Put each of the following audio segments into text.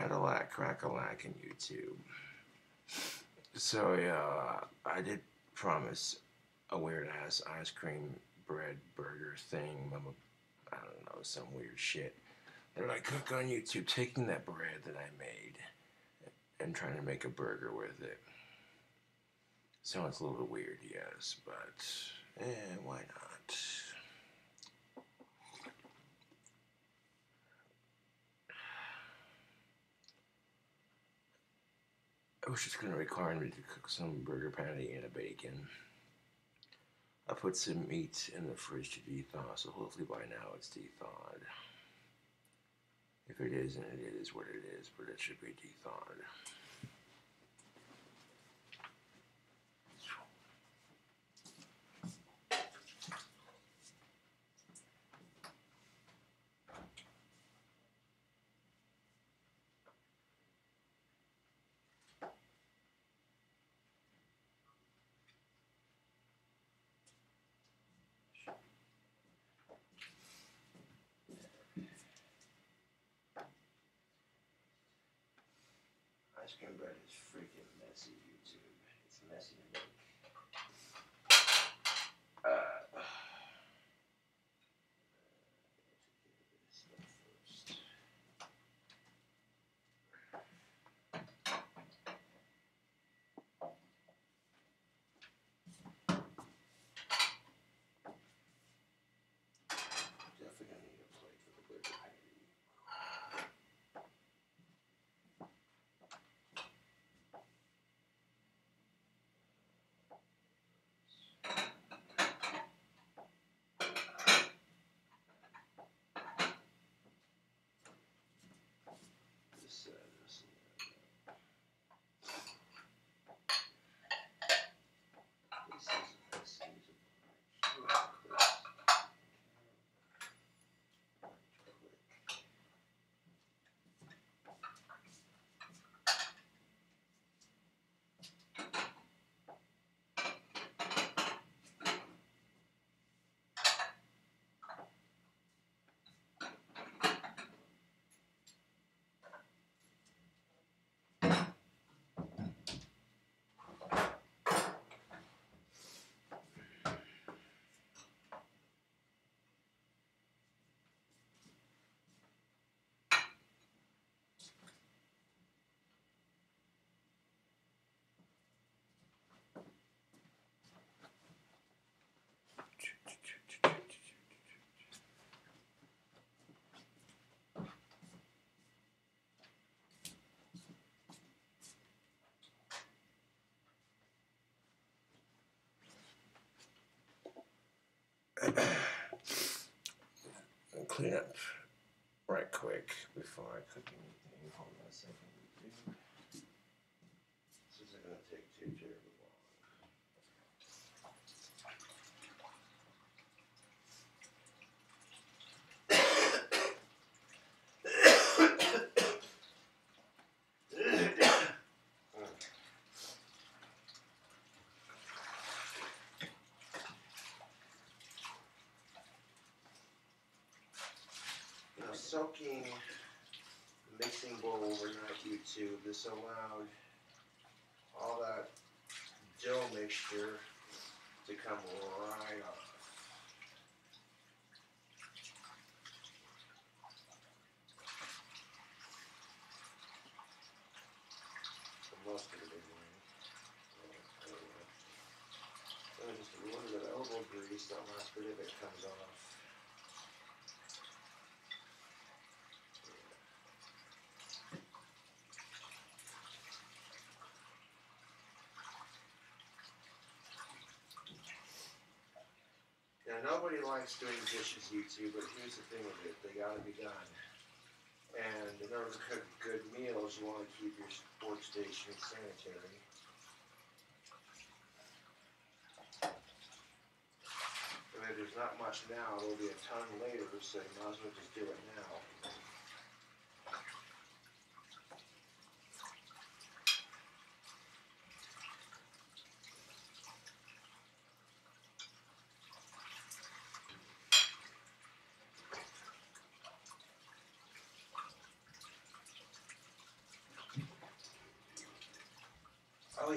Cadillac Crack-a-Lack in YouTube. So yeah, I did promise a weird ass ice cream bread burger thing. I don't know, some weird shit that I cook on YouTube, taking that bread that I made and trying to make a burger with it. Sounds a little weird, yes, but why not? Which is going to require me to cook some burger patty and a bacon. I put some meat in the fridge to de-thaw, so hopefully by now it's de-thawed. If it isn't, it is what it is, but it should be de-thawed. Ice cream bread is freaking messy, YouTube. It's messy to make. Definitely gonna need a plate for the burger patty. This clean up right quick before I cook anything. Hold on a second. This isn't going to take too terribly long. Soaking the mixing bowl overnight, YouTube. This allowed all that dough mixture to come right off. For most of it anyway. Just a little bit of elbow grease, that last bit of it comes off. Now, nobody likes doing dishes, YouTube, but here's the thing with it. They gotta be done. And in order to cook good meals, you want to keep your workstation sanitary. And if there's not much now, there'll be a ton later, so you might as well just do it now.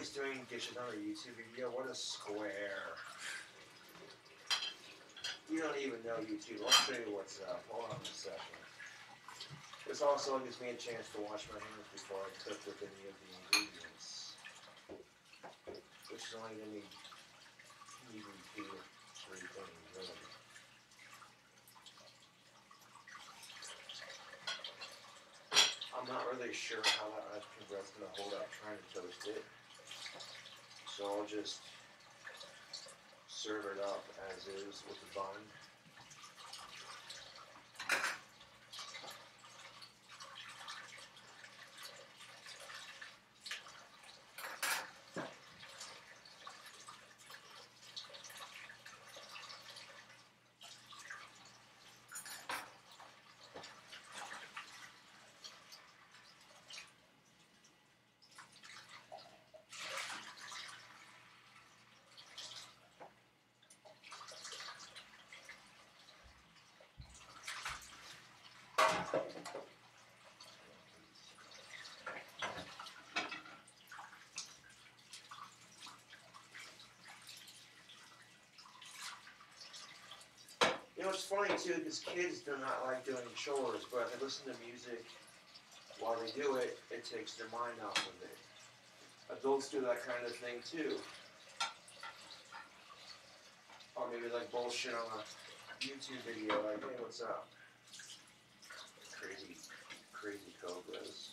he's doing dishes on a YouTube video. What a square. You don't even know YouTube. I'll show you what's up. Hold on a second. This also gives me a chance to wash my hands before I cook with any of the ingredients. Which is only going to need repeat 3 things, really. I'm not really sure how that ice cream bread's going to hold up trying to toast it. So I'll just serve it up as is with the bun. You know, it's funny too, because kids do not like doing chores, but if they listen to music while they do it, it takes their mind off of it. Adults do that kind of thing too. Or maybe like bullshit on a YouTube video, like, hey, what's up? Crazy cobras.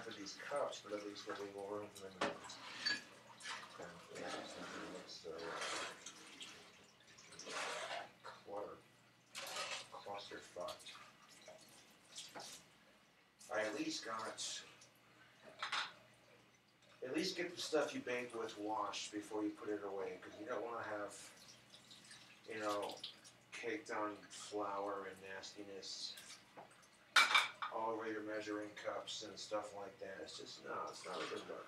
For these cups, but at least there'll be more room for them. So clusterfuck. I at least get the stuff you bake with washed before you put it away, because you don't want to have, you know, caked on flour and nastiness all over your measuring cups and stuff like that. It's just, no, it's not a good look.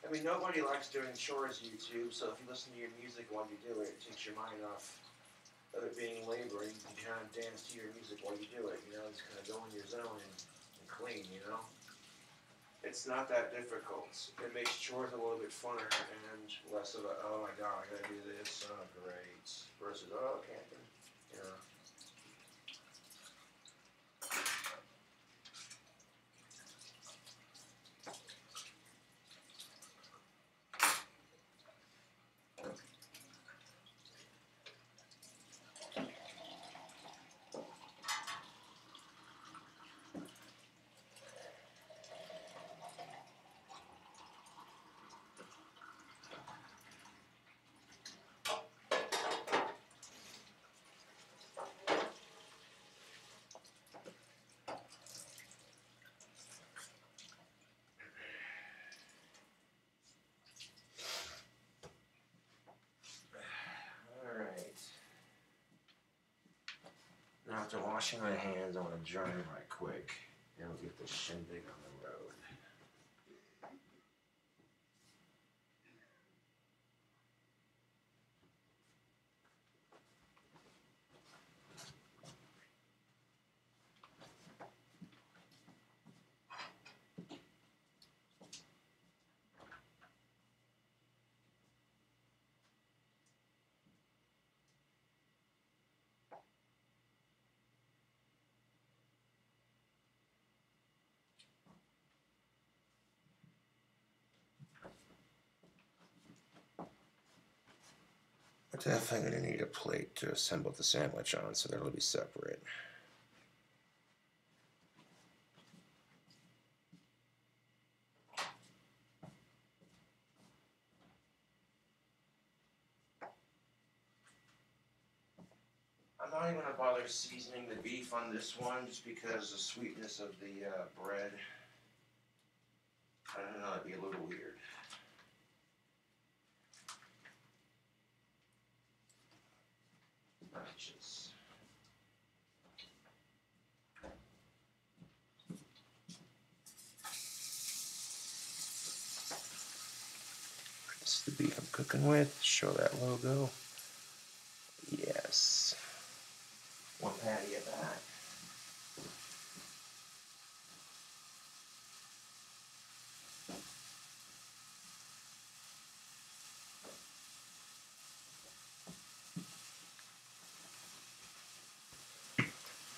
I mean, nobody likes doing chores, YouTube, so if you listen to your music while you do it, it takes your mind off of it being labor, and you can kind of dance to your music while you do it, you know, just kind of go in your zone and clean, you know. It's not that difficult. It makes chores a little bit funner and less of a, oh my god, I gotta do this, oh great, versus, oh, camping, you know. Now after washing my hands, I want to dry them right quick, and we'll get the shindig on the road. We're definitely going to need a plate to assemble the sandwich on, so that'll be separate. not even gonna bother seasoning the beef on this one, just because the sweetness of the bread. I don't know, it'd be a little weird. Righteous. This is the beef I'm cooking with. Show that logo. Yes. One patty of that.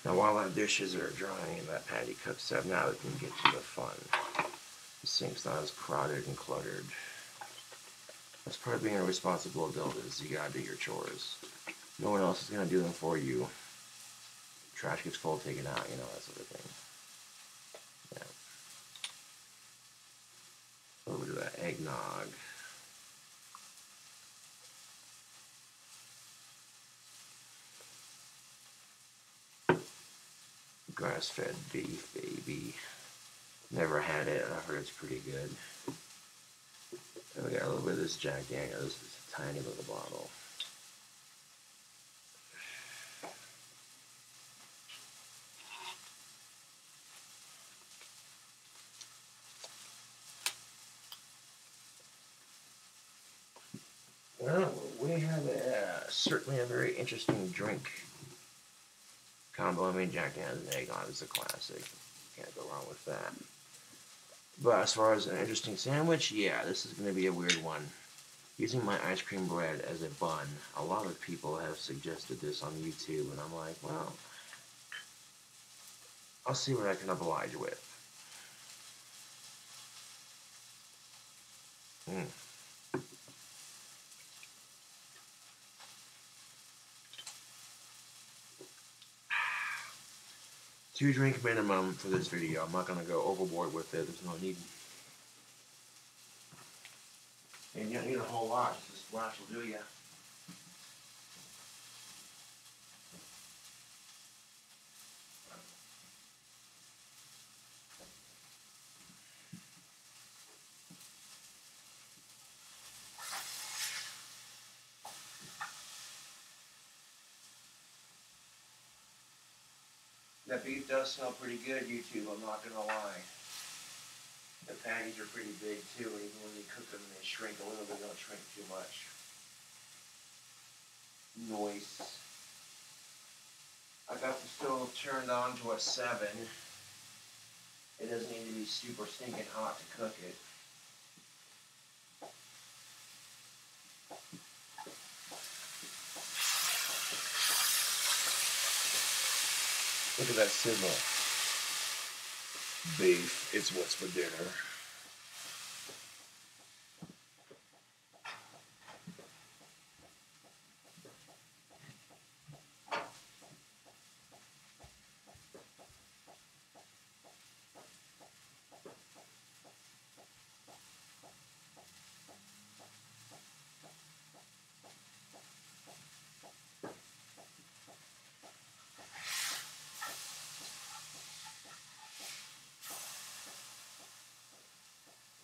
Now while our dishes are drying and that patty cooks up, now we can get to the fun. The sink's not as crowded and cluttered. That's part of being a responsible adult, is you gotta do your chores. No one else is gonna do them for you. Trash gets full, take it out, you know, that sort of thing. Yeah. A little bit of that eggnog. Grass-fed beef, baby. Never had it, and I heard it's pretty good. And we got a little bit of this Jack Daniels. This is a tiny little bottle. Well, we have certainly a very interesting drink combo. I mean, Jack Daniels and eggnog is a classic. Can't go wrong with that. But as far as an interesting sandwich, yeah, this is going to be a weird one. Using my ice cream bread as a bun, a lot of people have suggested this on YouTube, and I'm like, well, I'll see what I can oblige with. Mm. 2 drink minimum for this video. I'm not going to go overboard with it. There's no need. And you don't need a whole lot. Just a splash will do ya. That beef does smell pretty good, YouTube, I'm not gonna lie. The patties are pretty big too, and even when you cook them, they shrink a little, they don't shrink too much. Nice. I got the stove turned on to a 7. It doesn't need to be super stinking hot to cook it. Look at that sizzle. Beef, it's what's for dinner.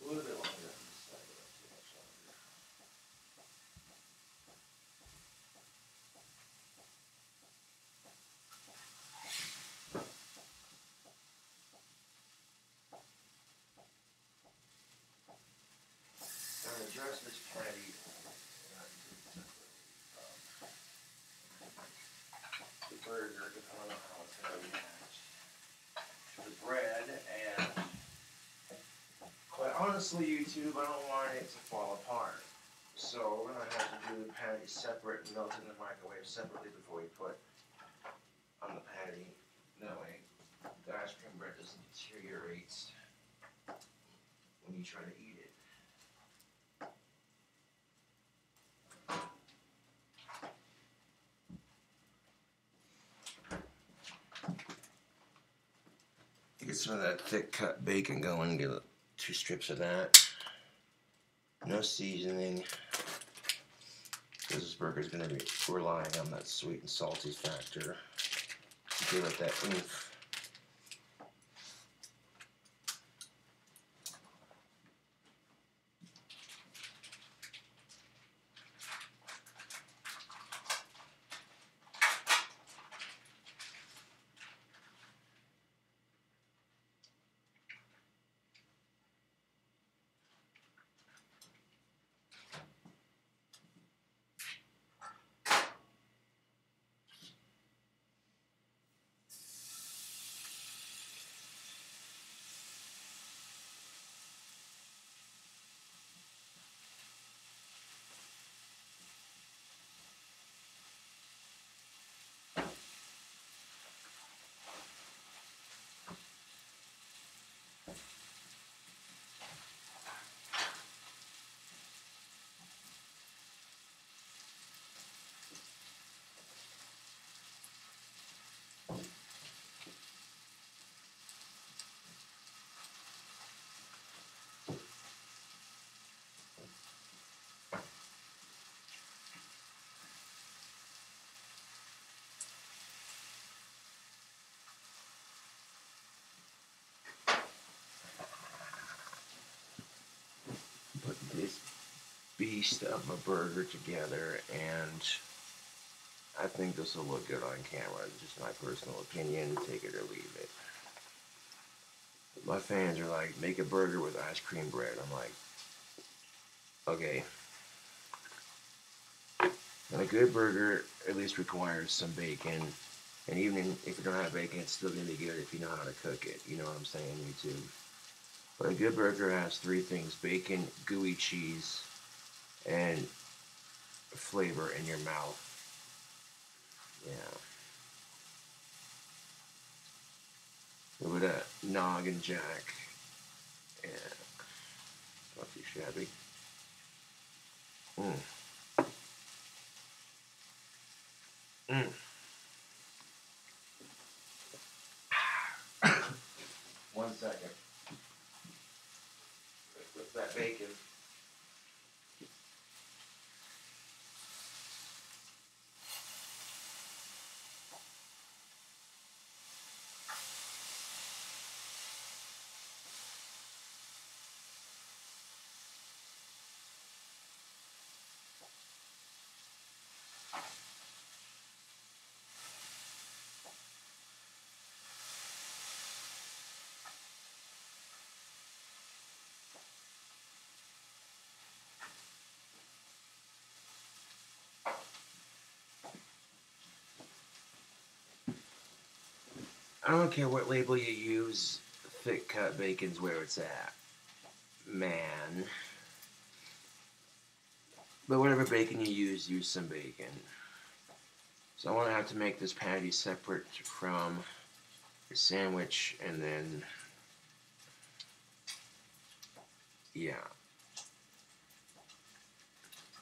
A little bit longer on this side, but not too much longer. Now to dress this patty, the burger, depending on how it's going to react to the bread, and quite honestly, YouTube, I don't want it to fall apart. So we're going to have to do the patty separate and melt in the microwave separately before we put on the patty. That way, the ice cream bread doesn't deteriorate when you try to eat it. Get some of that thick cut bacon going, get 2 strips of that. No seasoning. This burger is going to be relying on that sweet and salty factor to give it that oomph. Put this beast of a burger together, and I think this will look good on camera. Just my personal opinion, take it or leave it. My fans are like, make a burger with ice cream bread. I'm like, okay. And a good burger at least requires some bacon. And even if you don't have bacon, it's still going to be good if you know how to cook it. You know what I'm saying, YouTube? But a good burger has three things: bacon, gooey cheese, and flavor in your mouth. Yeah. A little bit of noggin jack. Yeah. Not too shabby. One second. With that bacon. I don't care what label you use, thick cut bacon's where it's at. Man. But whatever bacon you use some bacon. So I want to have to make this patty separate from the sandwich, and then, yeah.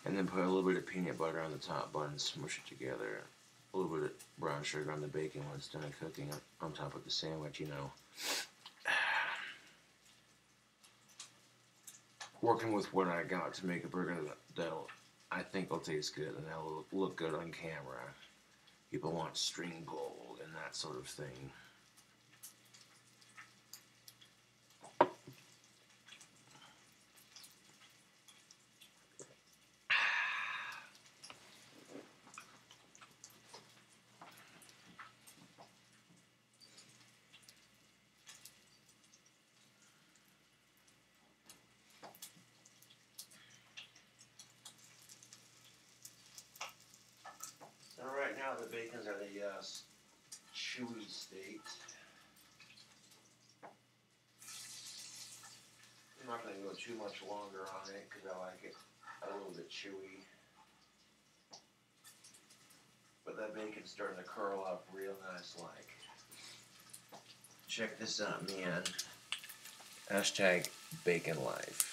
And then put a little bit of peanut butter on the top bun, smush it together. A little bit of brown sugar on the bacon when it's done cooking on top of the sandwich, you know. Working with what I got to make a burger that'll, I think will taste good and that'll look good on camera. People want string pulled and that sort of thing. So right now the bacon's at a chewy state. I'm not going to go too much longer on it because I like it a little bit chewy. But that bacon's starting to curl up real nice like. Check this out, man. Hashtag bacon life.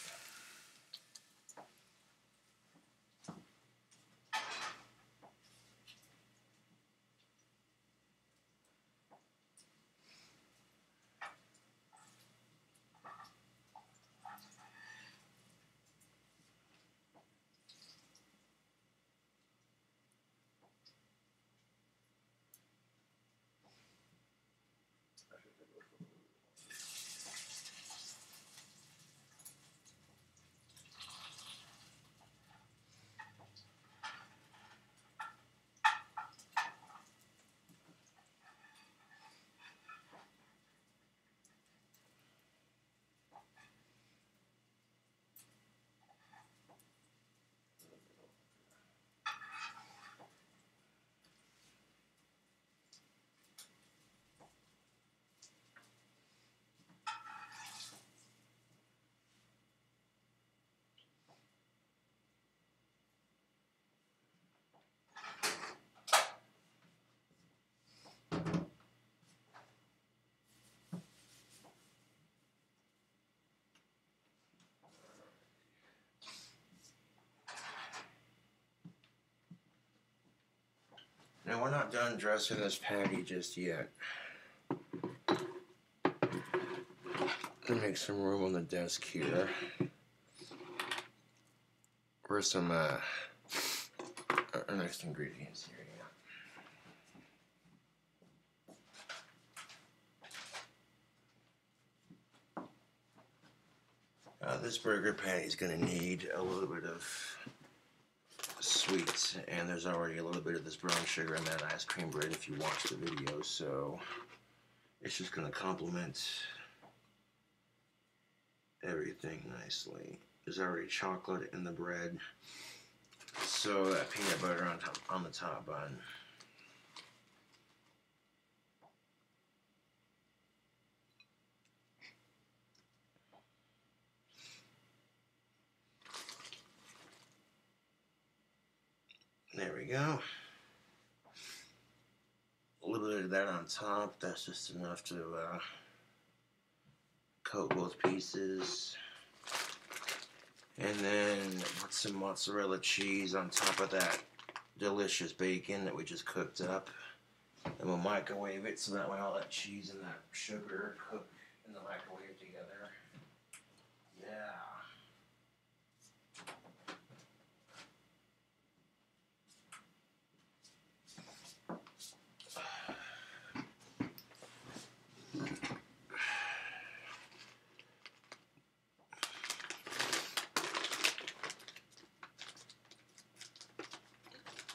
Now we're not done dressing this patty just yet. Let me make some room on the desk here. Where's some our next ingredients here? This burger patty is going to need a little bit of sweet, and there's already a little bit of this brown sugar in that ice cream bread if you watch the video, so it's just going to complement everything nicely. There's already chocolate in the bread, so that peanut butter on the top bun. There we go. A little bit of that on top. That's just enough to coat both pieces. And then put some mozzarella cheese on top of that delicious bacon that we just cooked up. And we'll microwave it so that way all that cheese and that sugar cook in the microwave together. Yeah.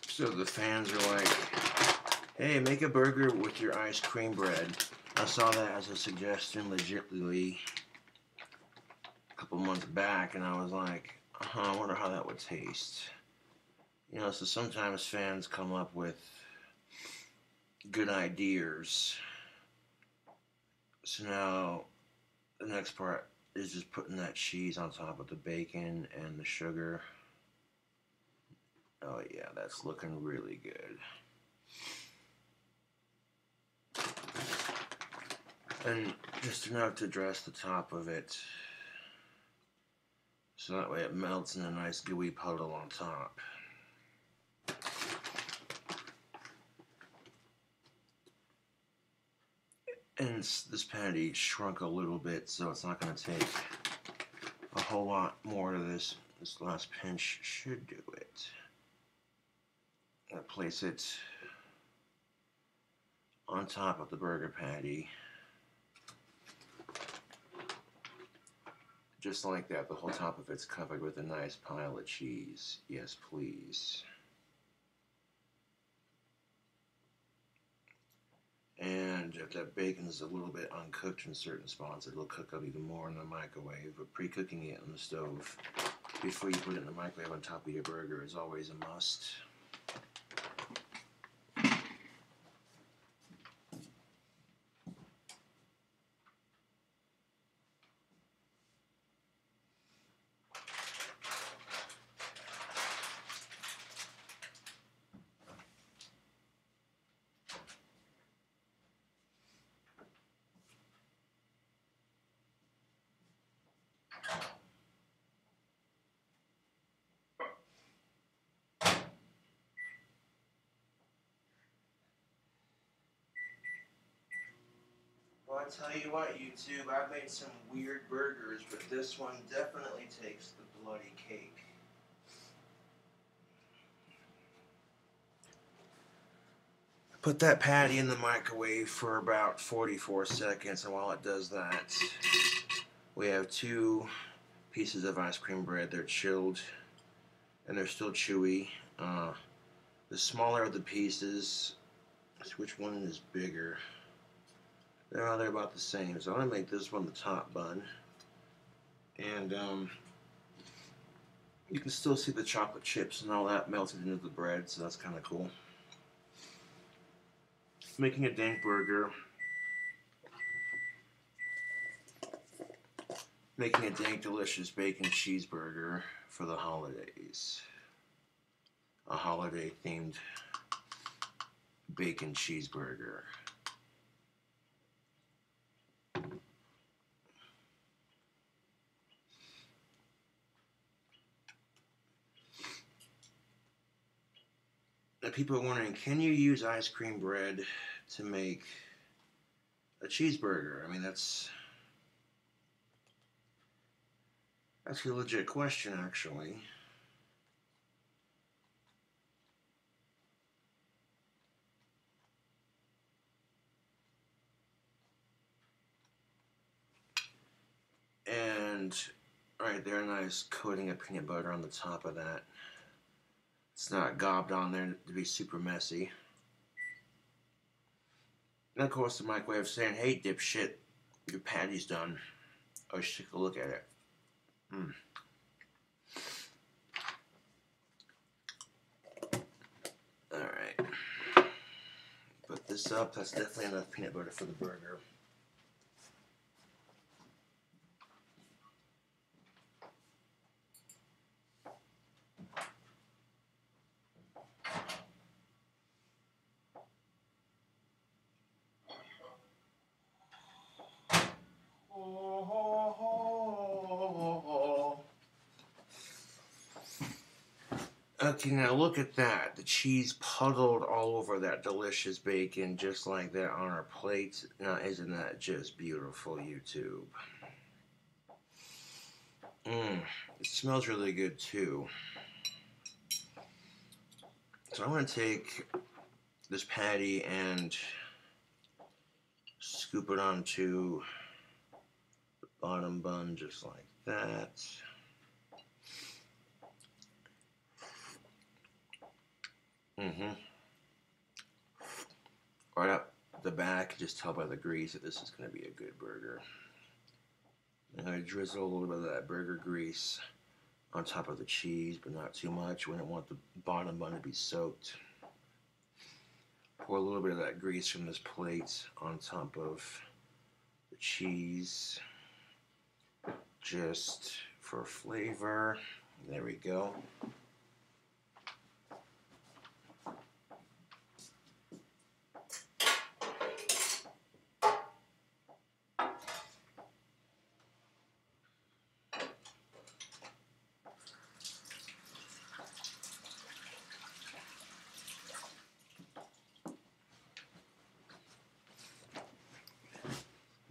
So the fans are like, hey, make a burger with your ice cream bread. I saw that as a suggestion legitimately a couple months back, and I was like, I wonder how that would taste. You know, so sometimes fans come up with good ideas. So now the next part is just putting that cheese on top of the bacon and the sugar. Oh yeah, that's looking really good. And just enough to dress the top of it, so that way it melts in a nice gooey puddle on top. And this patty shrunk a little bit, so it's not going to take a whole lot more to this. This last pinch should do it. I'm going to place it on top of the burger patty. Just like that, the whole top of it's covered with a nice pile of cheese. Yes, please. And if that bacon is a little bit uncooked in certain spots, it'll cook up even more in the microwave. But pre-cooking it on the stove before you put it in the microwave on top of your burger is always a must. Well, I tell you what, YouTube, I've made some weird burgers, but this one definitely takes the bloody cake. Put that patty in the microwave for about 44 seconds, and while it does that, we have 2 pieces of ice cream bread. They're chilled, and they're still chewy. The smaller of the pieces, which one is bigger? They're about the same, so I'm going to make this one the top bun. And you can still see the chocolate chips and all that melted into the bread, so that's kind of cool. Making a dank burger. Making a dank, delicious bacon cheeseburger for the holidays. A holiday-themed bacon cheeseburger. And people are wondering, can you use ice cream bread to make a cheeseburger? I mean, that's a legit question, actually. And right there, a nice coating of peanut butter on the top of that. It's not gobbed on there to be super messy. And of course, the microwave saying, "Hey, dipshit, your patty's done." Oh, you should take a look at it. Mm. All right. Put this up. That's definitely enough peanut butter for the burger. Okay, now look at that. The cheese puddled all over that delicious bacon just like that on our plate. Now, isn't that just beautiful, YouTube? It smells really good, too. So I'm going to take this patty and scoop it onto the bottom bun just like that. Right up the back, just tell by the grease that this is going to be a good burger. I'm going to drizzle a little bit of that burger grease on top of the cheese, but not too much. We don't want the bottom bun to be soaked. Pour a little bit of that grease from this plate on top of the cheese, just for flavor. There we go.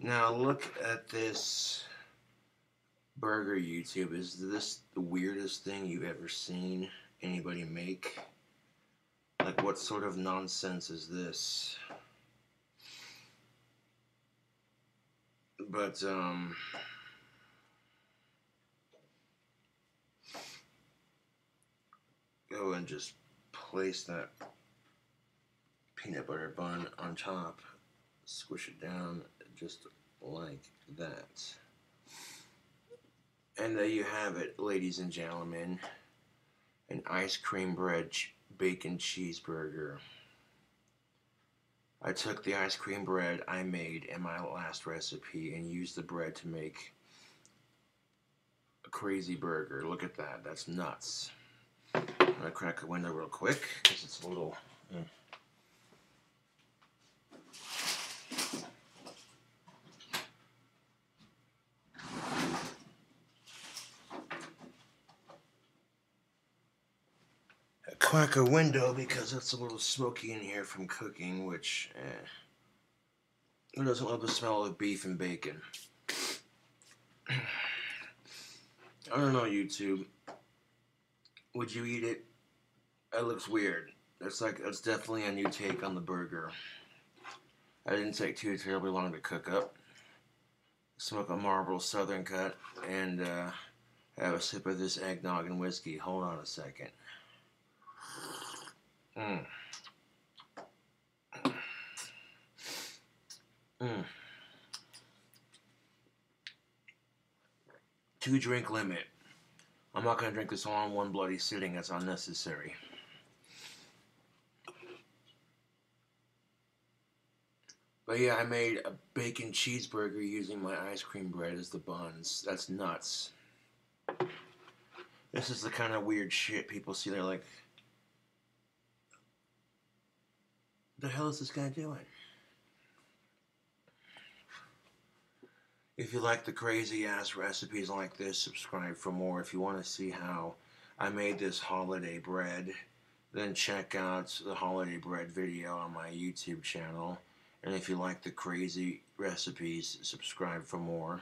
Now look at this burger, YouTube. Is this the weirdest thing you've ever seen anybody make? Like, what sort of nonsense is this? But, go and just place that peanut butter bun on top. Squish it down just like that. And there you have it, ladies and gentlemen. An ice cream bread bacon cheeseburger. I took the ice cream bread I made in my last recipe and used the bread to make a crazy burger. Look at that. That's nuts. I'm going to crack a window real quick because it's a little... Crack a window because it's a little smoky in here from cooking, which who doesn't love the smell of beef and bacon? I don't know, YouTube. Would you eat it? It looks weird. It's definitely a new take on the burger. I didn't take too terribly long to cook up. Smoke a Marlboro Southern Cut and have a sip of this eggnog and whiskey. Hold on a second. Mm. 2-drink limit. I'm not going to drink this all in one bloody sitting. That's unnecessary. But yeah, I made a bacon cheeseburger using my ice cream bread as the buns. That's nuts. This is the kind of weird shit people see. They're like, what the hell is this guy doing? If you like the crazy ass recipes like this, subscribe for more. If you want to see how I made this holiday bread then check out the holiday bread video on my YouTube channel. And if you like the crazy recipes, subscribe for more.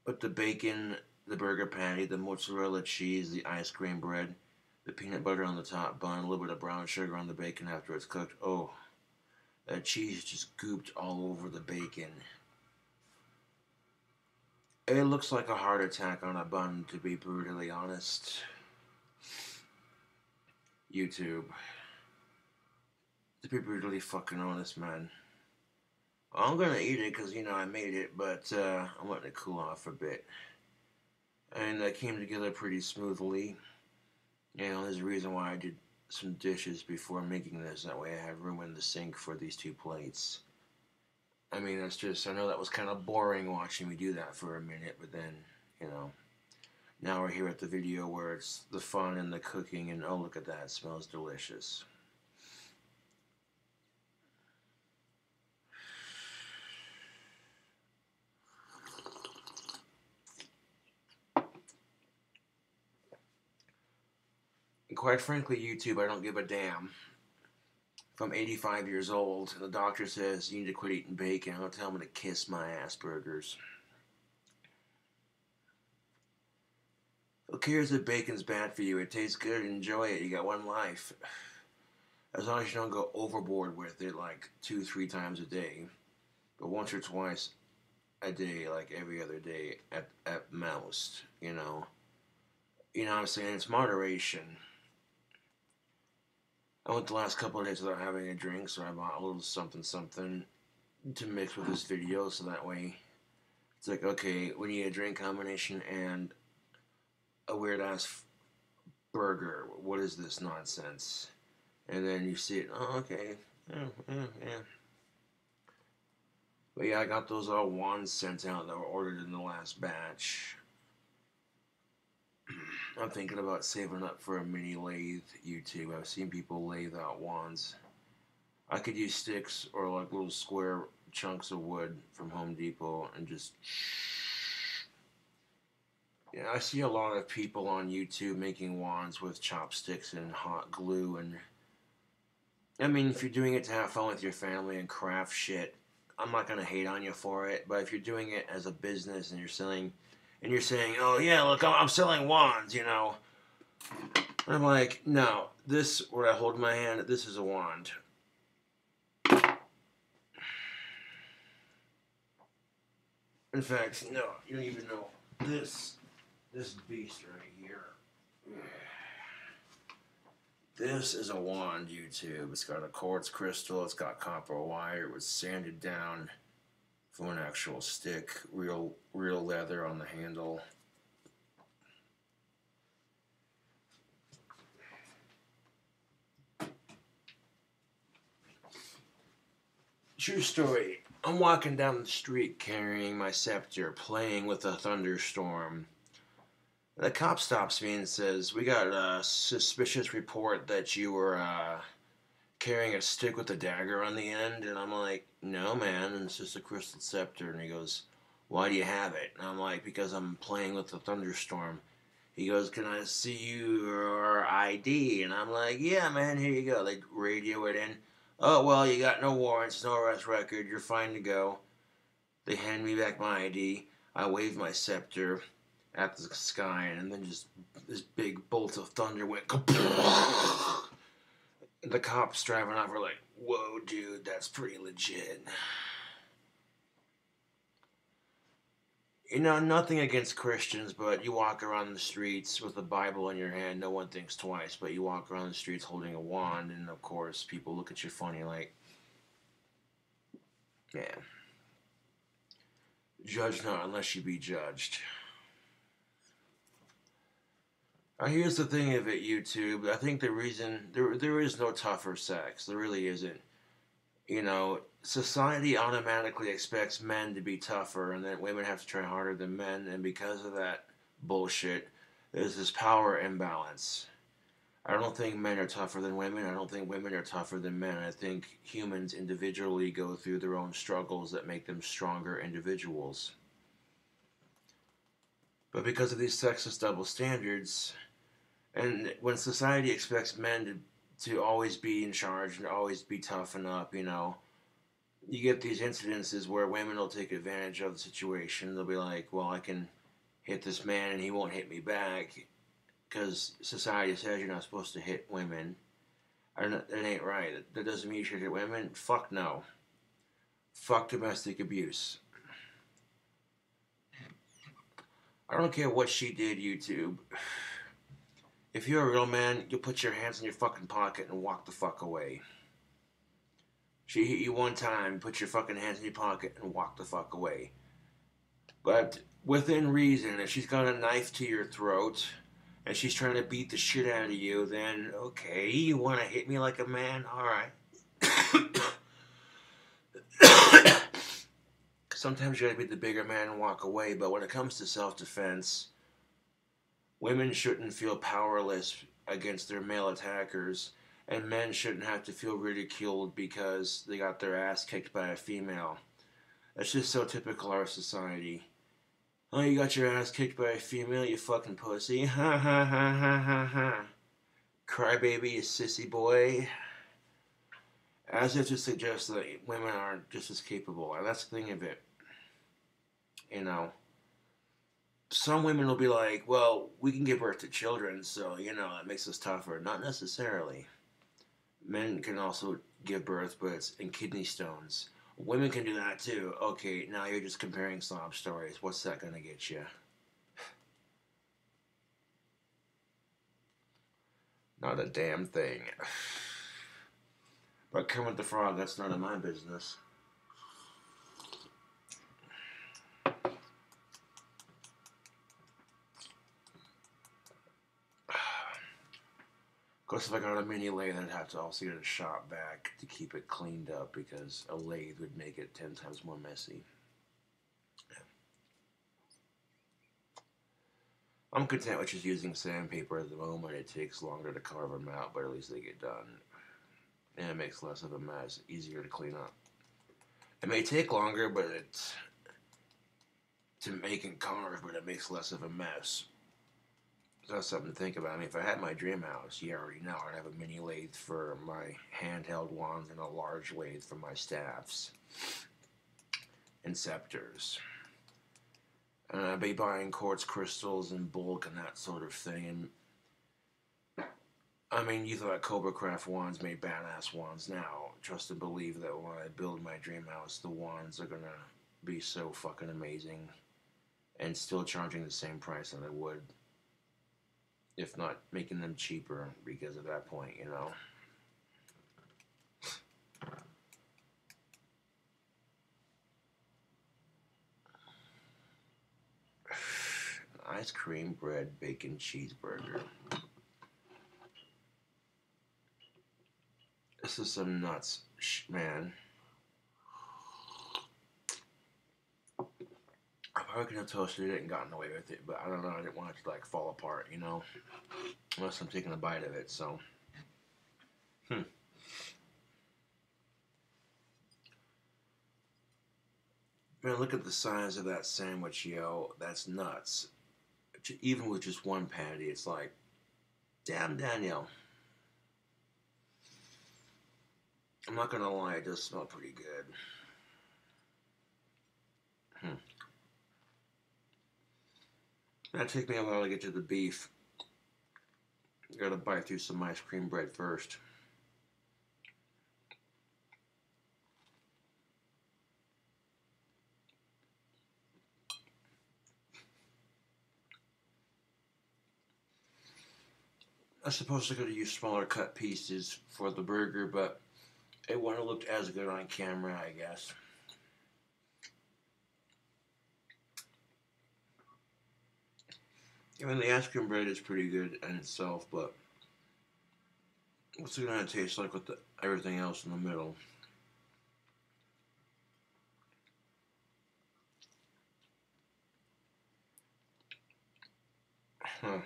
With the bacon, the burger patty, the mozzarella cheese, the ice cream bread, the peanut butter on the top bun, a little bit of brown sugar on the bacon after it's cooked. Oh, that cheese just gooped all over the bacon. It looks like a heart attack on a bun, to be brutally honest. YouTube. To be brutally fucking honest, man. I'm gonna eat it because, I made it, but I'm letting it cool off a bit. And that came together pretty smoothly. There's a reason why I did some dishes before making this. That way I have room in the sink for these 2 plates. I mean, that's just, I know that was kind of boring watching me do that for a minute, but then, now we're here at the video where it's the fun and the cooking, and oh, look at that, it smells delicious. And quite frankly, YouTube, I don't give a damn. If I'm 85 years old and the doctor says you need to quit eating bacon, I'll tell him to kiss my ass burgers. Who cares if bacon's bad for you? It tastes good. Enjoy it. You got one life. As long as you don't go overboard with it like 2-3 times a day. But once or twice a day, like every other day at most, You know what I'm saying? It's moderation. I went the last couple of days without having a drink, so I bought a little something to mix with this video, so that way it's like, okay, we need a drink combination and a weird-ass burger. What is this nonsense? And then you see it, oh, okay, yeah. But yeah, I got those all wands sent out that were ordered in the last batch. I'm thinking about saving up for a mini lathe, YouTube. I've seen people lathe out wands. I could use sticks or like little square chunks of wood from Home Depot and just... I see a lot of people on YouTube making wands with chopsticks and hot glue, and I mean, if you're doing it to have fun with your family and craft shit, I'm not gonna hate on you for it. But if you're doing it as a business and you're saying, oh yeah, look, I'm selling wands, I'm like, no, this, where I hold my hand, this is a wand. In fact, no, you don't even know this beast right here. This is a wand, YouTube. It's got a quartz crystal, it's got copper wire, it was sanded down from an actual stick, real leather on the handle. True story. I'm walking down the street carrying my scepter, playing with a thunderstorm. The cop stops me and says, we got a suspicious report that you were carrying a stick with a dagger on the end. And I'm like, no, man, it's just a crystal scepter. And he goes, why do you have it? And I'm like, because I'm playing with the thunderstorm. He goes, can I see your ID? And I'm like, yeah, man, here you go. They radio it in. Oh, well, you got no warrants, no arrest record. You're fine to go. They hand me back my ID. I wave my scepter at the sky, and then just this big bolt of thunder went. The cops driving off were like, whoa, dude, that's pretty legit. Nothing against Christians, but you walk around the streets with the Bible in your hand, no one thinks twice, but you walk around the streets holding a wand, and of course, people look at you funny like, yeah. Judge not unless you be judged. Here's the thing of it, YouTube. I think the reason, there is no tougher sex. There really isn't. Society automatically expects men to be tougher and that women have to try harder than men, and because of that bullshit, there's this power imbalance. I don't think men are tougher than women. I don't think women are tougher than men. I think humans individually go through their own struggles that make them stronger individuals. But because of these sexist double standards, and when society expects men to always be in charge and always be toughen up, you get these incidences where women will take advantage of the situation. They'll be like, well, I can hit this man and he won't hit me back because society says you're not supposed to hit women. That ain't right. That doesn't mean you should hit women. Fuck no. Fuck domestic abuse. I don't care what she did, YouTube. If you're a real man, you'll put your hands in your fucking pocket and walk the fuck away. She hit you one time, put your fucking hands in your pocket and walk the fuck away. But within reason, if she's got a knife to your throat and she's trying to beat the shit out of you, then okay, you want to hit me like a man? Alright. Sometimes you gotta be the bigger man and walk away, but when it comes to self-defense, women shouldn't feel powerless against their male attackers, and men shouldn't have to feel ridiculed because they got their ass kicked by a female. That's just so typical of our society. Oh, you got your ass kicked by a female, you fucking pussy. Ha ha ha ha ha ha. Crybaby, you sissy boy. As if to suggest that women aren't just as capable. And that's the thing of it. Some women will be like, well, we can give birth to children, so, that makes us tougher. Not necessarily. Men can also give birth, but it's in kidney stones. Women can do that too. Okay, now you're just comparing sob stories. What's that gonna get you? Not a damn thing. But Kermit the Frog, that's none of my business. Of course, if I got a mini lathe, I'd have to also get a shop vac to keep it cleaned up because a lathe would make it 10 times more messy. Yeah. I'm content with just using sandpaper at the moment. It takes longer to carve them out, but at least they get done. And it makes less of a mess, easier to clean up. It may take longer, but it's to make and carve, but it makes less of a mess. So that's something to think about. I mean, if I had my dream house, you already know, I'd have a mini lathe for my handheld wands and a large lathe for my staffs and scepters. And I'd be buying quartz crystals in bulk and that sort of thing. And I mean, you thought Cobra Craft wands made badass wands. Now, trust and believe that when I build my dream house, the wands are gonna be so fucking amazing and still charging the same price that I would, if not making them cheaper because of that point, Ice cream, bread, bacon, cheeseburger. This is some nuts, man. I probably could have toasted it and gotten away with it, but I don't know, I didn't want it to fall apart, unless I'm taking a bite of it, so. Man, look at the size of that sandwich, yo. That's nuts. Even with just one patty, it's like, damn, Daniel. I'm not gonna lie, it does smell pretty good. That'll take me a while to get to the beef. Gotta bite through some ice cream bread first. I suppose I could have used smaller cut pieces for the burger, but it wouldn't have looked as good on camera, I guess. I mean, the ice cream bread is pretty good in itself, but what's it gonna taste like with everything else in the middle? Huh.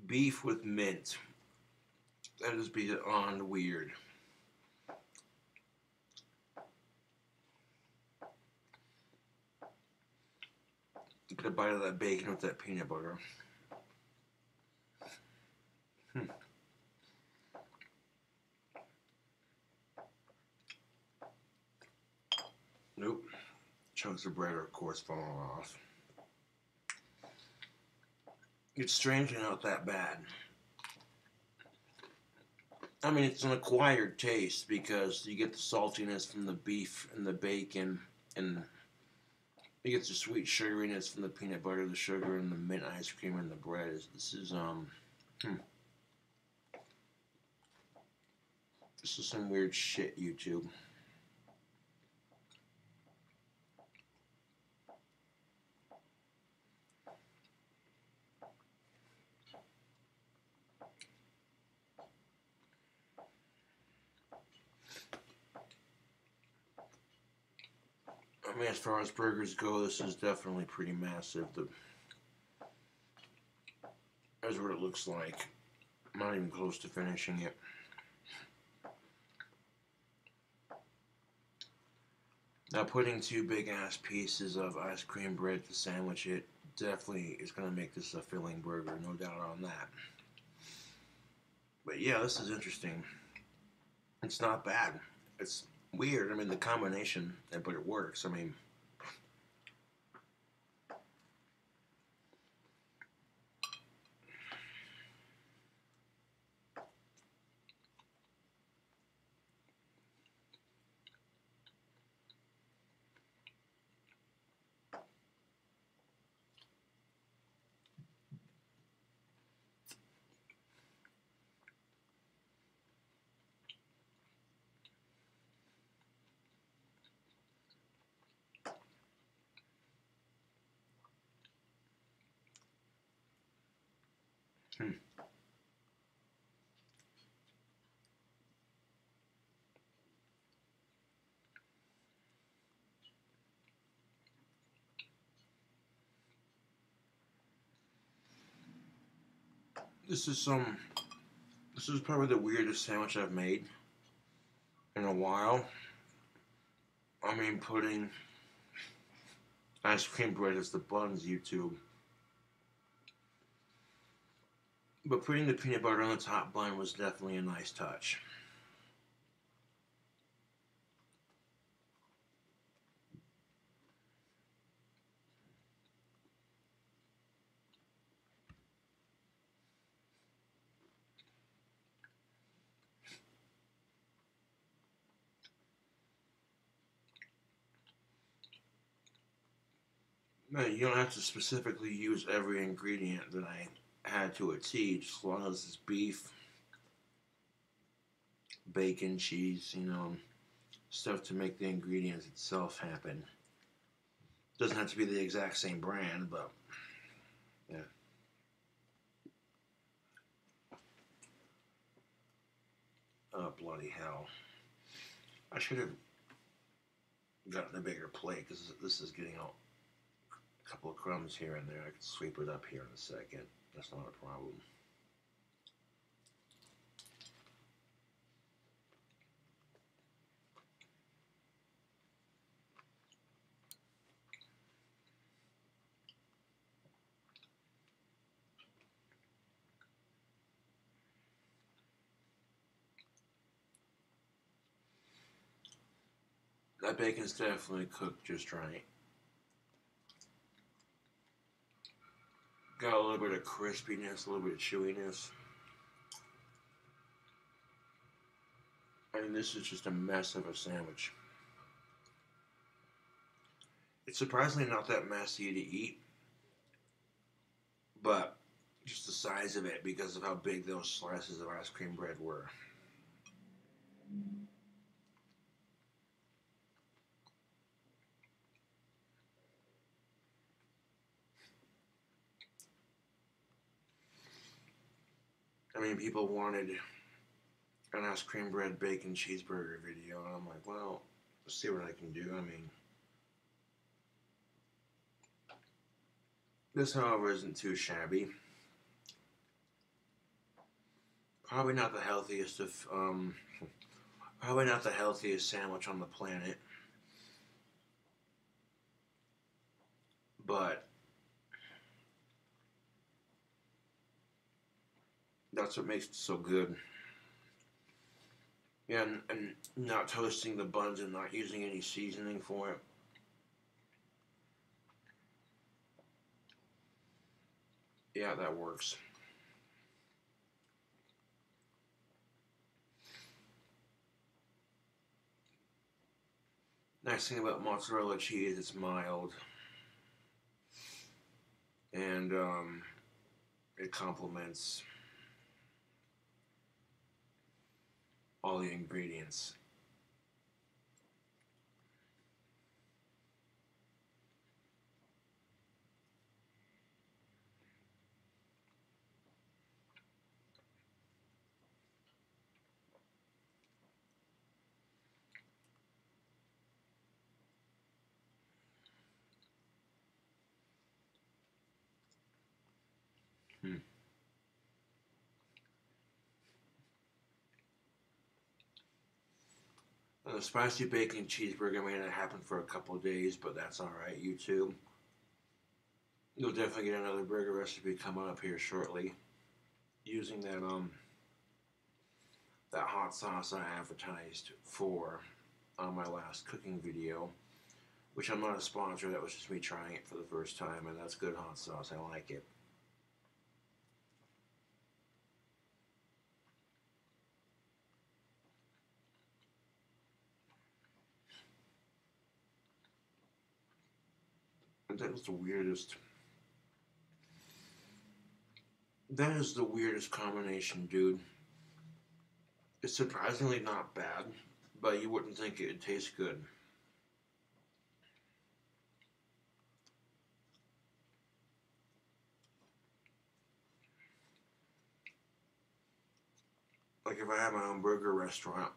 Beef with mint. That is beyond weird. Get a bite of that bacon with that peanut butter. Nope. Chunks of bread are, of course, falling off. It's strangely not that bad. I mean, it's an acquired taste because you get the saltiness from the beef and the bacon, and you get the sweet sugariness from the peanut butter, the sugar, and the mint ice cream and the bread. This is some weird shit, YouTube. I mean, as far as burgers go, this is definitely pretty massive. That's what it looks like. I'm not even close to finishing it. Now, putting two big ass pieces of ice cream bread to sandwich it definitely is going to make this a filling burger, no doubt on that. But yeah, this is interesting. It's not bad. It's weird. I mean, the combination, but it works. I mean, this is probably the weirdest sandwich I've made in a while. I mean, putting ice cream bread as the buns, YouTube. But putting the peanut butter on the top bun was definitely a nice touch. You don't have to specifically use every ingredient that I had to a T, just as long as it's beef, bacon, cheese, stuff to make the ingredients itself happen. Doesn't have to be the exact same brand, but yeah. Oh, bloody hell. I should have gotten a bigger plate because this is getting a couple of crumbs here and there. I could sweep it up here in a second. That's not a problem. That bacon's definitely cooked just right. Got a little bit of crispiness, a little bit of chewiness. I mean, this is just a mess of a sandwich. It's surprisingly not that messy to eat, but just the size of it because of how big those slices of ice cream bread were. I mean, people wanted an ice cream bread bacon cheeseburger video, and I'm like, well, let's see what I can do. I mean, this, however, isn't too shabby. Probably not the healthiest of, probably not the healthiest sandwich on the planet, but That's what makes it so good. Yeah, and not toasting the buns and not using any seasoning for it. Yeah, that works. Nice thing about mozzarella cheese, it's mild. And it complements all the ingredients. Hmm. The spicy bacon cheeseburger made it happen for a couple of days, but that's alright, YouTube. You'll definitely get another burger recipe coming up here shortly using that hot sauce I advertised for on my last cooking video, which I'm not a sponsor, that was just me trying it for the first time, and that's good hot sauce, I like it. And that was the weirdest. That is the weirdest combination, dude. It's surprisingly not bad, but you wouldn't think it would taste good. Like if I had my own burger restaurant,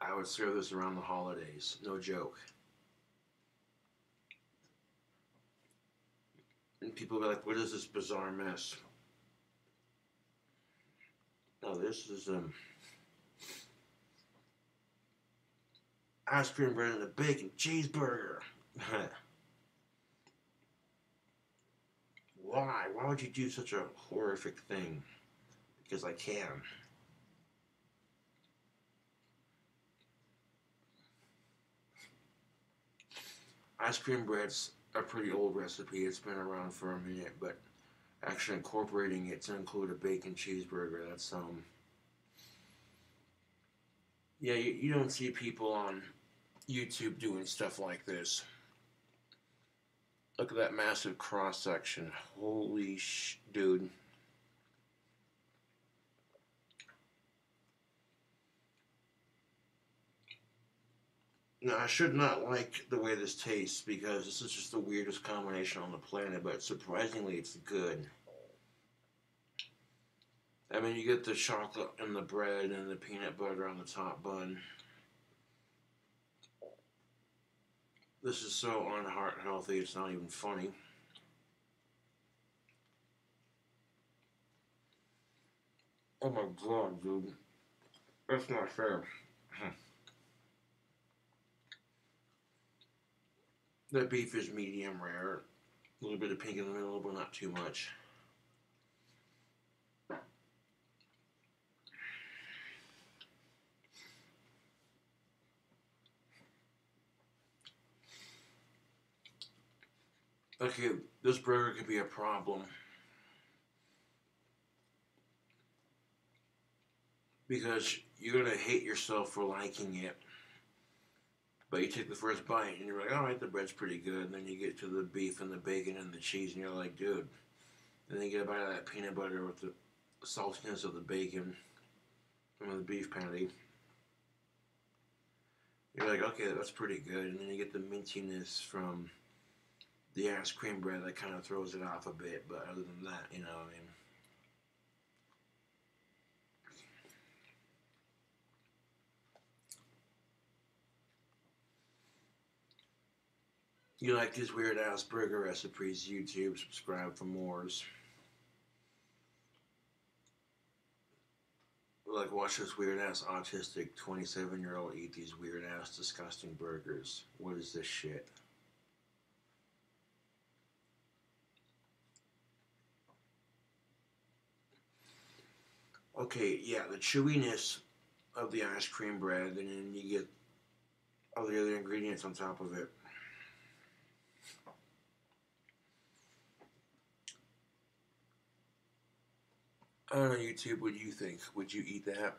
I would serve this around the holidays. No joke. And people be like, what is this bizarre mess? No, this is ice cream bread and a bacon cheeseburger. Why? Why would you do such a horrific thing? Because I can. Ice cream bread's a pretty old recipe. It's been around for a minute, but actually incorporating it to include a bacon cheeseburger, that's yeah, you don't see people on YouTube doing stuff like this. Look at that massive cross section. Holy dude. Now, I should not like the way this tastes because this is just the weirdest combination on the planet, but surprisingly, it's good. I mean, you get the chocolate and the bread and the peanut butter on the top bun. This is so unheart healthy, it's not even funny. Oh my god, dude. That's not fair. That beef is medium rare. A little bit of pink in the middle, but not too much. Okay, this burger could be a problem because you're gonna hate yourself for liking it. But you take the first bite and you're like, all right, the bread's pretty good. And then you get to the beef and the bacon and the cheese, and you're like, dude. And then you get a bite of that peanut butter with the saltiness of the bacon and the beef patty. You're like, okay, that's pretty good. And then you get the mintiness from the ice cream bread that kind of throws it off a bit. But other than that, you know what I mean? You like these weird ass burger recipes, YouTube, subscribe for mores. Like, watch this weird ass autistic 27-year-old eat these weird ass disgusting burgers. What is this shit? Okay, yeah, the chewiness of the ice cream bread, and then you get all the other ingredients on top of it. I don't know, YouTube, what do you think? Would you eat that?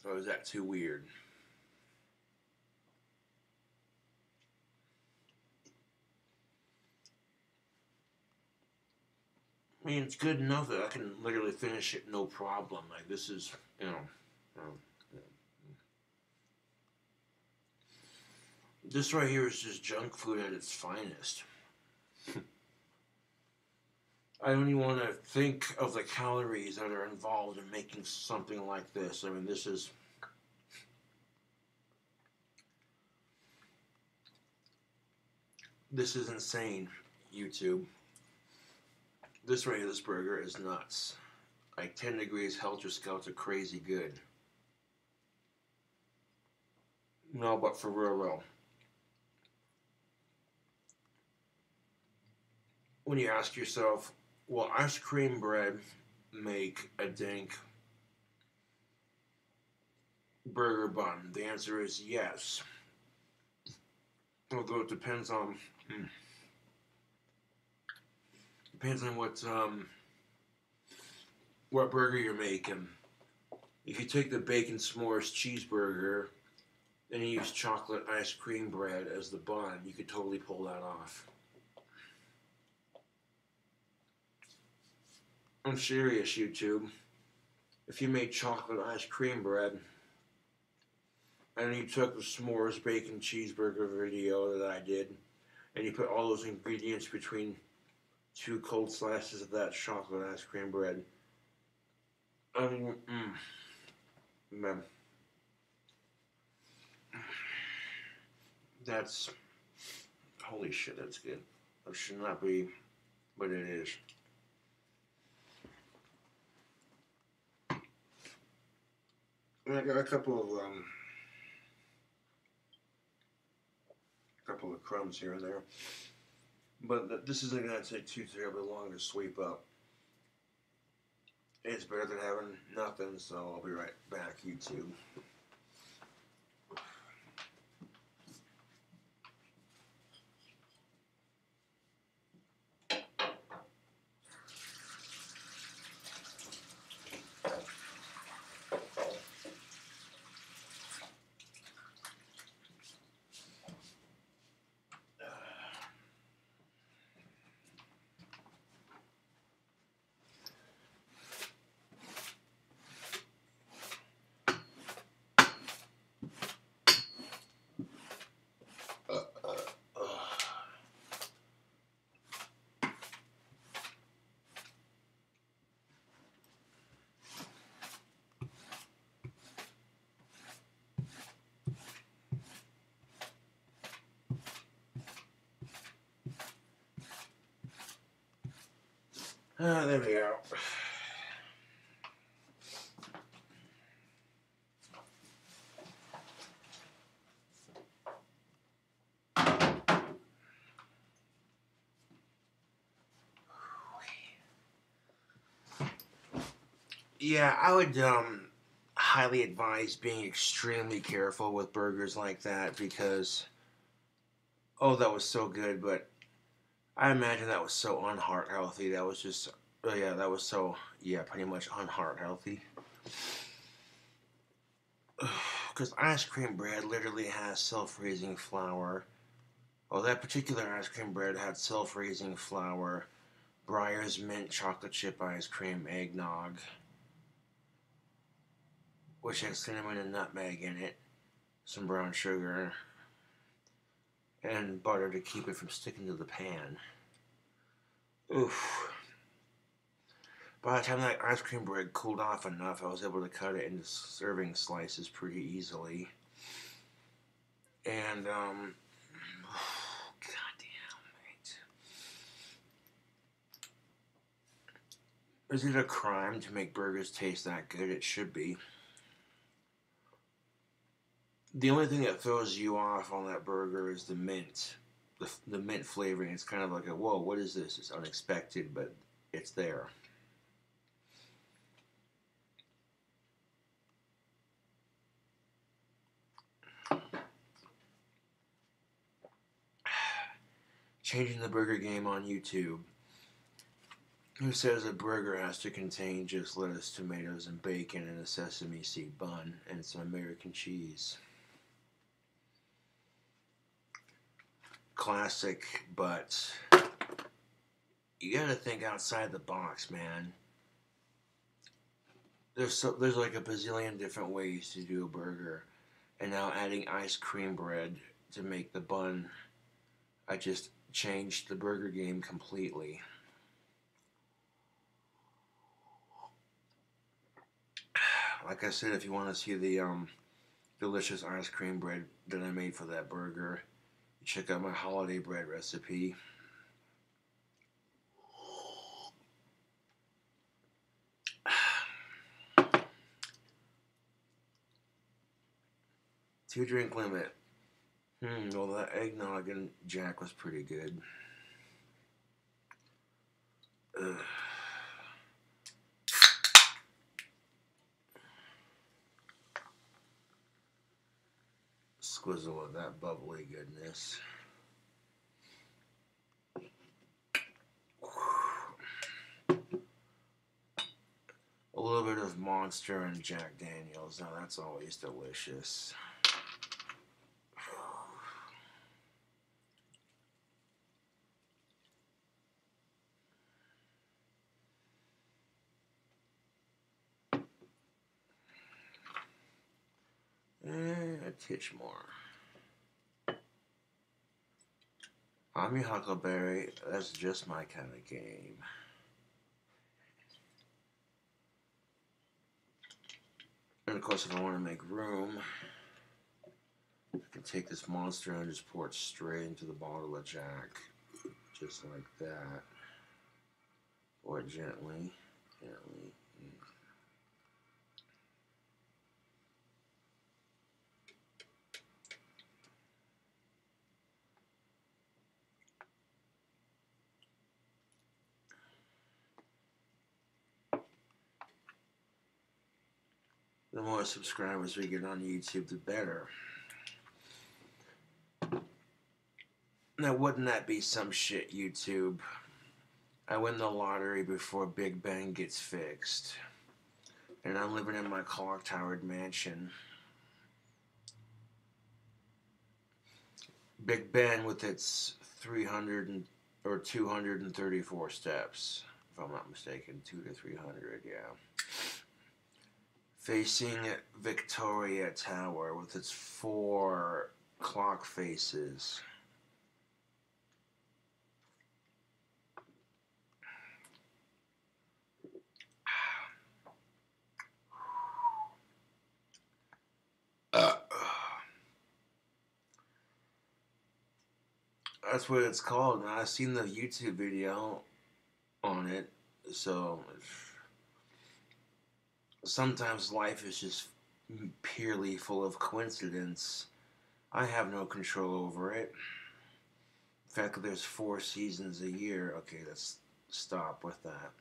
Or is that too weird? I mean, it's good enough that I can literally finish it no problem. Like, this is, you know, um, this right here is just junk food at its finest. I don't even want to think of the calories that are involved in making something like this. I mean, this is insane, YouTube. This right here, this burger is nuts. Like 10 degrees helter skelter crazy good. No, but for real, when you ask yourself, will ice cream bread make a dank burger bun? The answer is yes. Although it depends on what burger you're making. If you take the bacon s'mores cheeseburger and you use chocolate ice cream bread as the bun, you could totally pull that off. I'm serious, YouTube. If you made chocolate ice cream bread and you took the s'mores bacon cheeseburger video that I did and you put all those ingredients between two cold slices of that chocolate ice cream bread, I mean, man, that's, holy shit, that's good. That should not be, but it is. And I got a couple of crumbs here and there, but this isn't gonna take too terribly long to sweep up. It's better than having nothing, so I'll be right back, YouTube. There we go. Yeah, I would highly advise being extremely careful with burgers like that because, oh, that was so good, but I imagine that was so unheart healthy. That was just, oh yeah, that was so, yeah, pretty much unheart healthy. Because ice cream bread literally has self-raising flour. Oh, that particular ice cream bread had self-raising flour, Breyer's mint chocolate chip ice cream, eggnog, which has cinnamon and nutmeg in it, some brown sugar, and butter to keep it from sticking to the pan. Oof. By the time that ice cream bread cooled off enough, I was able to cut it into serving slices pretty easily. And, goddamn, mate. Is it a crime to make burgers taste that good? It should be. The only thing that throws you off on that burger is the mint. The mint flavoring. It's kind of like a, whoa, what is this? It's unexpected, but it's there. Changing the burger game on YouTube. Who says a burger has to contain just lettuce, tomatoes, and bacon, and a sesame seed bun, and some American cheese? Classic, but you gotta think outside the box, man. There's like a bazillion different ways to do a burger, and now adding ice cream bread to make the bun, I just changed the burger game completely. Like I said, if you want to see the delicious ice cream bread that I made for that burger, check out my holiday bread recipe. Two drink limit. Well, that eggnog and Jack was pretty good. Ugh. Squizzle of that bubbly goodness. A little bit of Monster and Jack Daniels. Now that's always delicious. A titch more. I'm your Huckleberry. That's just my kind of game. And of course, if I want to make room, I can take this Monster and just pour it straight into the bottle of Jack. Just like that. Pour it gently, gently. The more subscribers we get on YouTube, the better. Now, wouldn't that be some shit, YouTube? I win the lottery before Big Ben gets fixed. And I'm living in my clock-towered mansion. Big Ben with its 300 or 234 steps, if I'm not mistaken, 200 to 300, yeah. Facing Victoria Tower with its 4 clock faces. That's what it's called. And I've seen the YouTube video on it, so sometimes life is just purely full of coincidence. I have no control over it. The fact that there's 4 seasons a year. Okay, let's stop with that.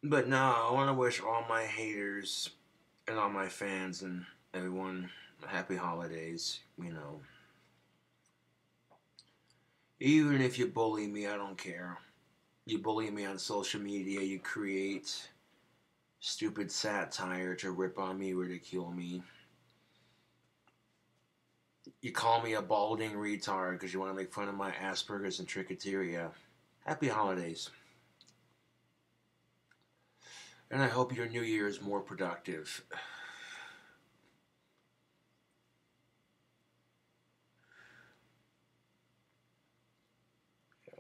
But no, I want to wish all my haters and all my fans and everyone happy holidays, you know. Even if you bully me, I don't care. You bully me on social media, you create stupid satire to rip on me, ridicule me. You call me a balding retard because you want to make fun of my Asperger's and trichoteria. Happy holidays. And I hope your new year is more productive. Yeah.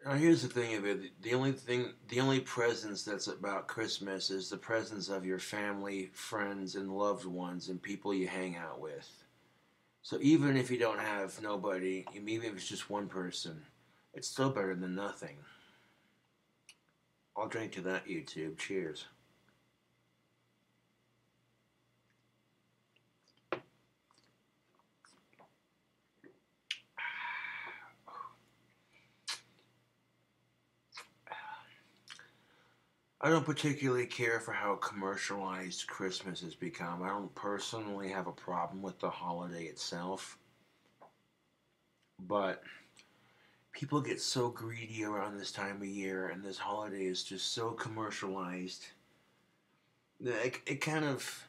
Now here's the thing of it. The only presence that's about Christmas is the presence of your family, friends, and loved ones, and people you hang out with. So even if you don't have nobody, even if it's just one person, it's still better than nothing. I'll drink to that, YouTube. Cheers. I don't particularly care for how commercialized Christmas has become. I don't personally have a problem with the holiday itself, but people get so greedy around this time of year, and this holiday is just so commercialized that it kind of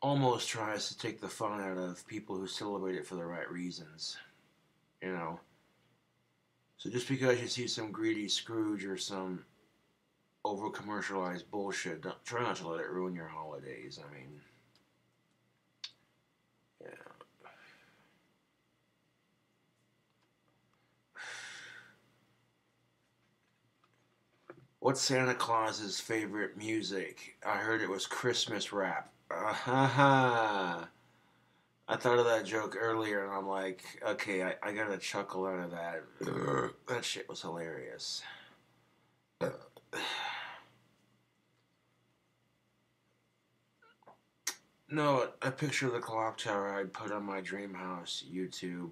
almost tries to take the fun out of people who celebrate it for the right reasons. You know? So just because you see some greedy Scrooge or some over commercialized bullshit, try not to let it ruin your holidays. I mean, yeah. What's Santa Claus's favorite music? I heard it was Christmas rap. Ha. I thought of that joke earlier, and I'm like, okay, I got a chuckle out of that. That shit was hilarious. No, a picture of the clock tower I'd put on my dream house YouTube.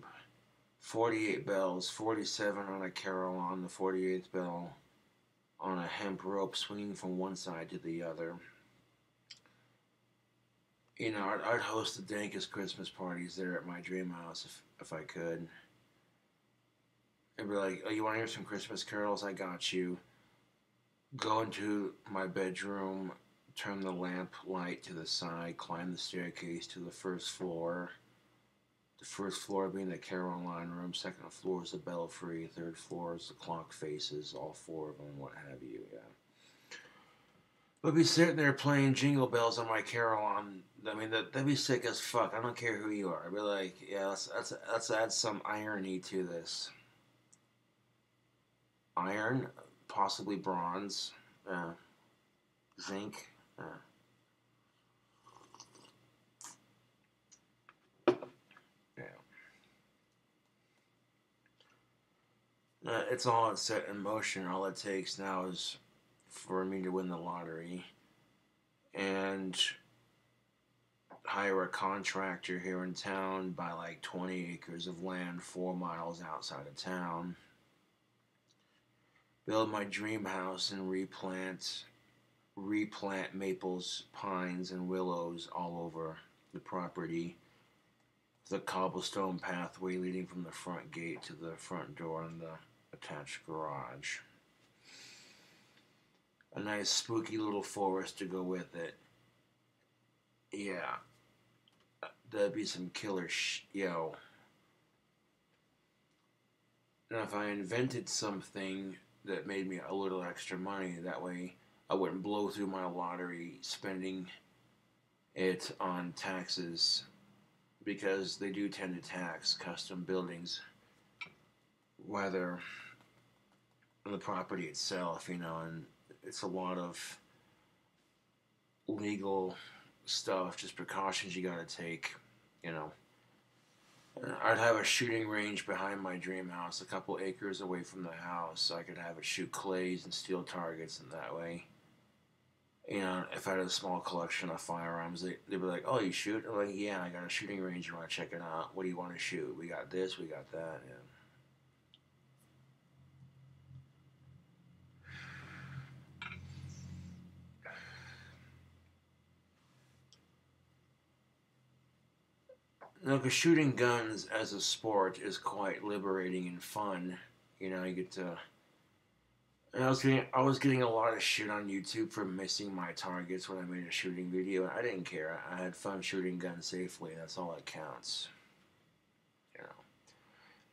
48 bells, 47 on a carol on the 48th bell, on a hemp rope swinging from one side to the other. You know, I'd host the dankest Christmas parties there at my dream house if I could. It'd be like, oh, you want to hear some Christmas carols? I got you. Go into my bedroom, turn the lamp light to the side, climb the staircase to the first floor. The first floor being the Caroline room, second floor is the belfry, third floor is the clock faces, all four of them, what have you, yeah. But be sitting there playing Jingle Bells on my Caroline. I mean, that'd be sick as fuck. I don't care who you are. I'd be like, yeah, let's add some irony to this. Iron, possibly bronze, zinc. Yeah. It's all set in motion. All it takes now is for me to win the lottery and hire a contractor here in town, buy like 20 acres of land 4 miles outside of town, build my dream house and replant maples, pines, and willows all over the property. The cobblestone pathway leading from the front gate to the front door and the attached garage. A nice spooky little forest to go with it. Yeah, that'd be some killer yo. Now if I invented something that made me a little extra money, that way I wouldn't blow through my lottery spending it on taxes, because they do tend to tax custom buildings, whether the property itself, you know, and it's a lot of legal stuff, just precautions you gotta take, you know. I'd have a shooting range behind my dream house, a couple acres away from the house, so I could have it shoot clays and steel targets, and that way, you know, if I had a small collection of firearms, they'd be like, oh, you shoot? I'm like, yeah, I got a shooting range, you want to check it out? What do you want to shoot? We got this, we got that, yeah. No, because shooting guns as a sport is quite liberating and fun. You know, you get to. And I was getting a lot of shit on YouTube for missing my targets when I made a shooting video. I didn't care. I had fun shooting guns safely. That's all that counts. You know,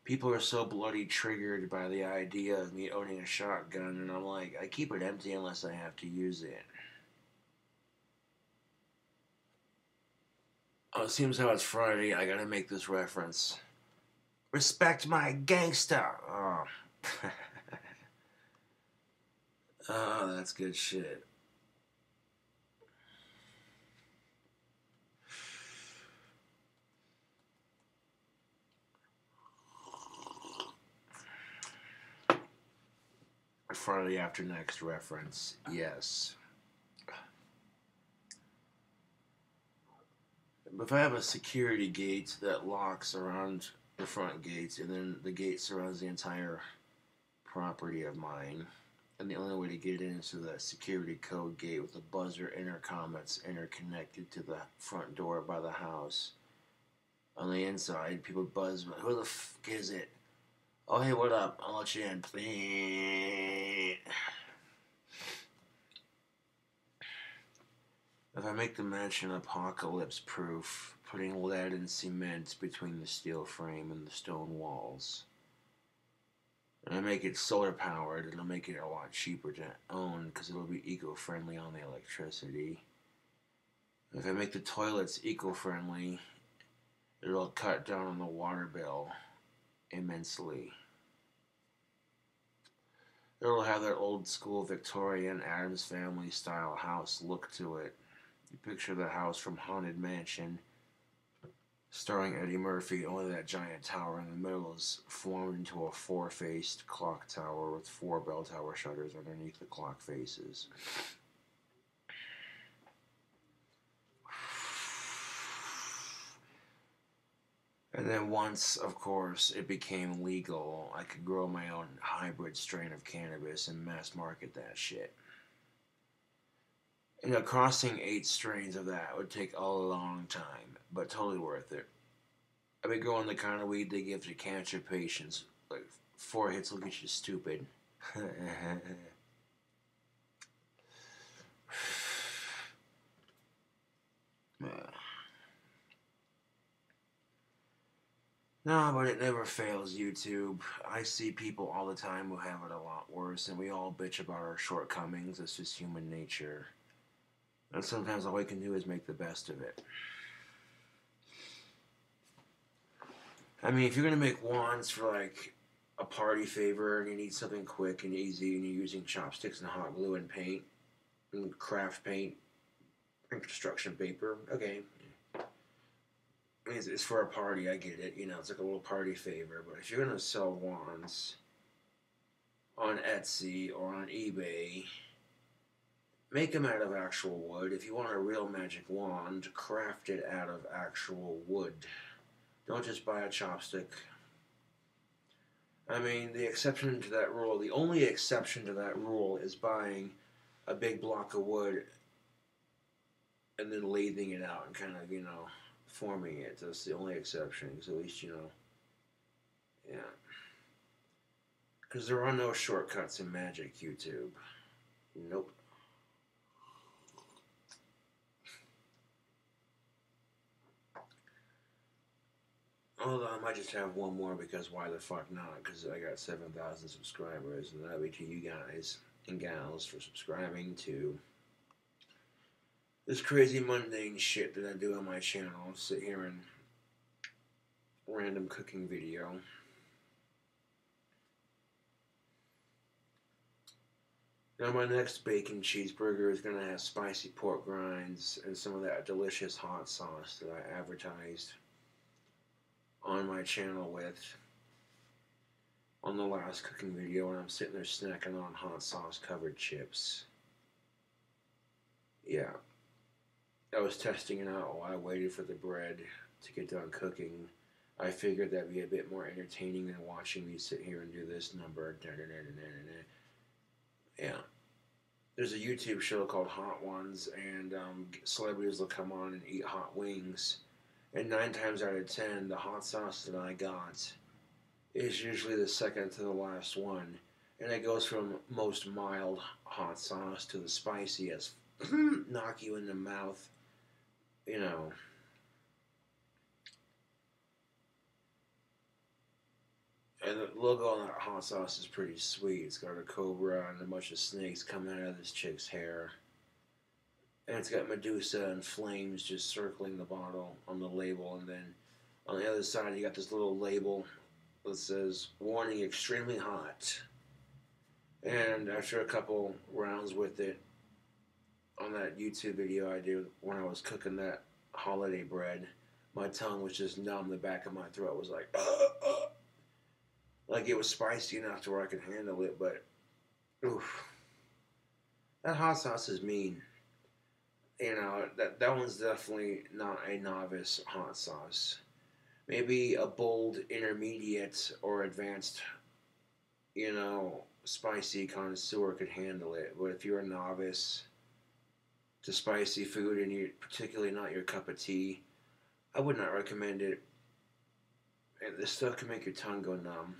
people are so bloody triggered by the idea of me owning a shotgun, and I'm like, I keep it empty unless I have to use it. Oh, it seems how it's Friday. I gotta make this reference. Respect my gangsta. Oh. Oh, that's good shit. Friday After Next reference. Yes. If I have a security gate that locks around the front gates, and then the gate surrounds the entire property of mine, and the only way to get in is through that security code gate with a buzzer intercom that's interconnected to the front door by the house. On the inside, people buzz, who the f*** is it? Oh, hey, what up? I'll let you in. If I make the mansion apocalypse proof, putting lead and cement between the steel frame and the stone walls, and I make it solar powered, it'll make it a lot cheaper to own because it'll be eco-friendly on the electricity. If I make the toilets eco-friendly, it'll cut down on the water bill immensely. It'll have that old school Victorian Addams Family style house look to it. You picture the house from Haunted Mansion, starring Eddie Murphy, only that giant tower in the middle is formed into a four-faced clock tower with 4 bell tower shutters underneath the clock faces. And then once, of course, it became legal, I could grow my own hybrid strain of cannabis and mass market that shit. You know, crossing 8 strains of that would take a long time, but totally worth it. I've been growing the kind of weed they give to cancer patients. Like, 4 hits will get you stupid. No, but it never fails, YouTube. I see people all the time who have it a lot worse, and we all bitch about our shortcomings. It's just human nature. And sometimes all we can do is make the best of it. I mean, if you're going to make wands for, like, a party favor, and you need something quick and easy, and you're using chopsticks and hot glue and paint, and craft paint, and construction paper, okay. It's for a party, I get it. You know, it's like a little party favor. But if you're going to sell wands on Etsy or on eBay, make them out of actual wood. If you want a real magic wand, craft it out of actual wood. Don't just buy a chopstick. I mean, the exception to that rule, the only exception to that rule is buying a big block of wood and then lathing it out and kind of, you know, forming it. That's the only exception, because at least, you know, yeah. Because there are no shortcuts in magic, YouTube. Nope. Although I might just have one more, because why the fuck not? Because I got 7,000 subscribers, and that'll be to you guys and gals for subscribing to this crazy mundane shit that I do on my channel. Sit here and random cooking video. Now my next bacon cheeseburger is going to have spicy pork rinds and some of that delicious hot sauce that I advertised on my channel with on the last cooking video, when I'm sitting there snacking on hot sauce covered chips. Yeah. I was testing it out while I waited for the bread to get done cooking. I figured that'd be a bit more entertaining than watching me sit here and do this number. Yeah. There's a YouTube show called Hot Ones, and celebrities will come on and eat hot wings. And 9 times out of 10, the hot sauce that I got is usually the second to the last one. And it goes from most mild hot sauce to the spiciest, knock you in the mouth, you know. And the logo on that hot sauce is pretty sweet. It's got a cobra and a bunch of snakes coming out of this chick's hair. And it's got Medusa and flames just circling the bottle on the label. And then on the other side, you got this little label that says, "Warning, extremely hot." And after a couple rounds with it, on that YouTube video I did when I was cooking that holiday bread, my tongue was just numb. The back of my throat was like, like it was spicy enough to where I could handle it, but Oof. That hot sauce is mean. That one's definitely not a novice hot sauce. Maybe a bold intermediate or advanced, spicy connoisseur could handle it. But if you're a novice to spicy food and you're particularly not your cup of tea, I would not recommend it. And this stuff can make your tongue go numb.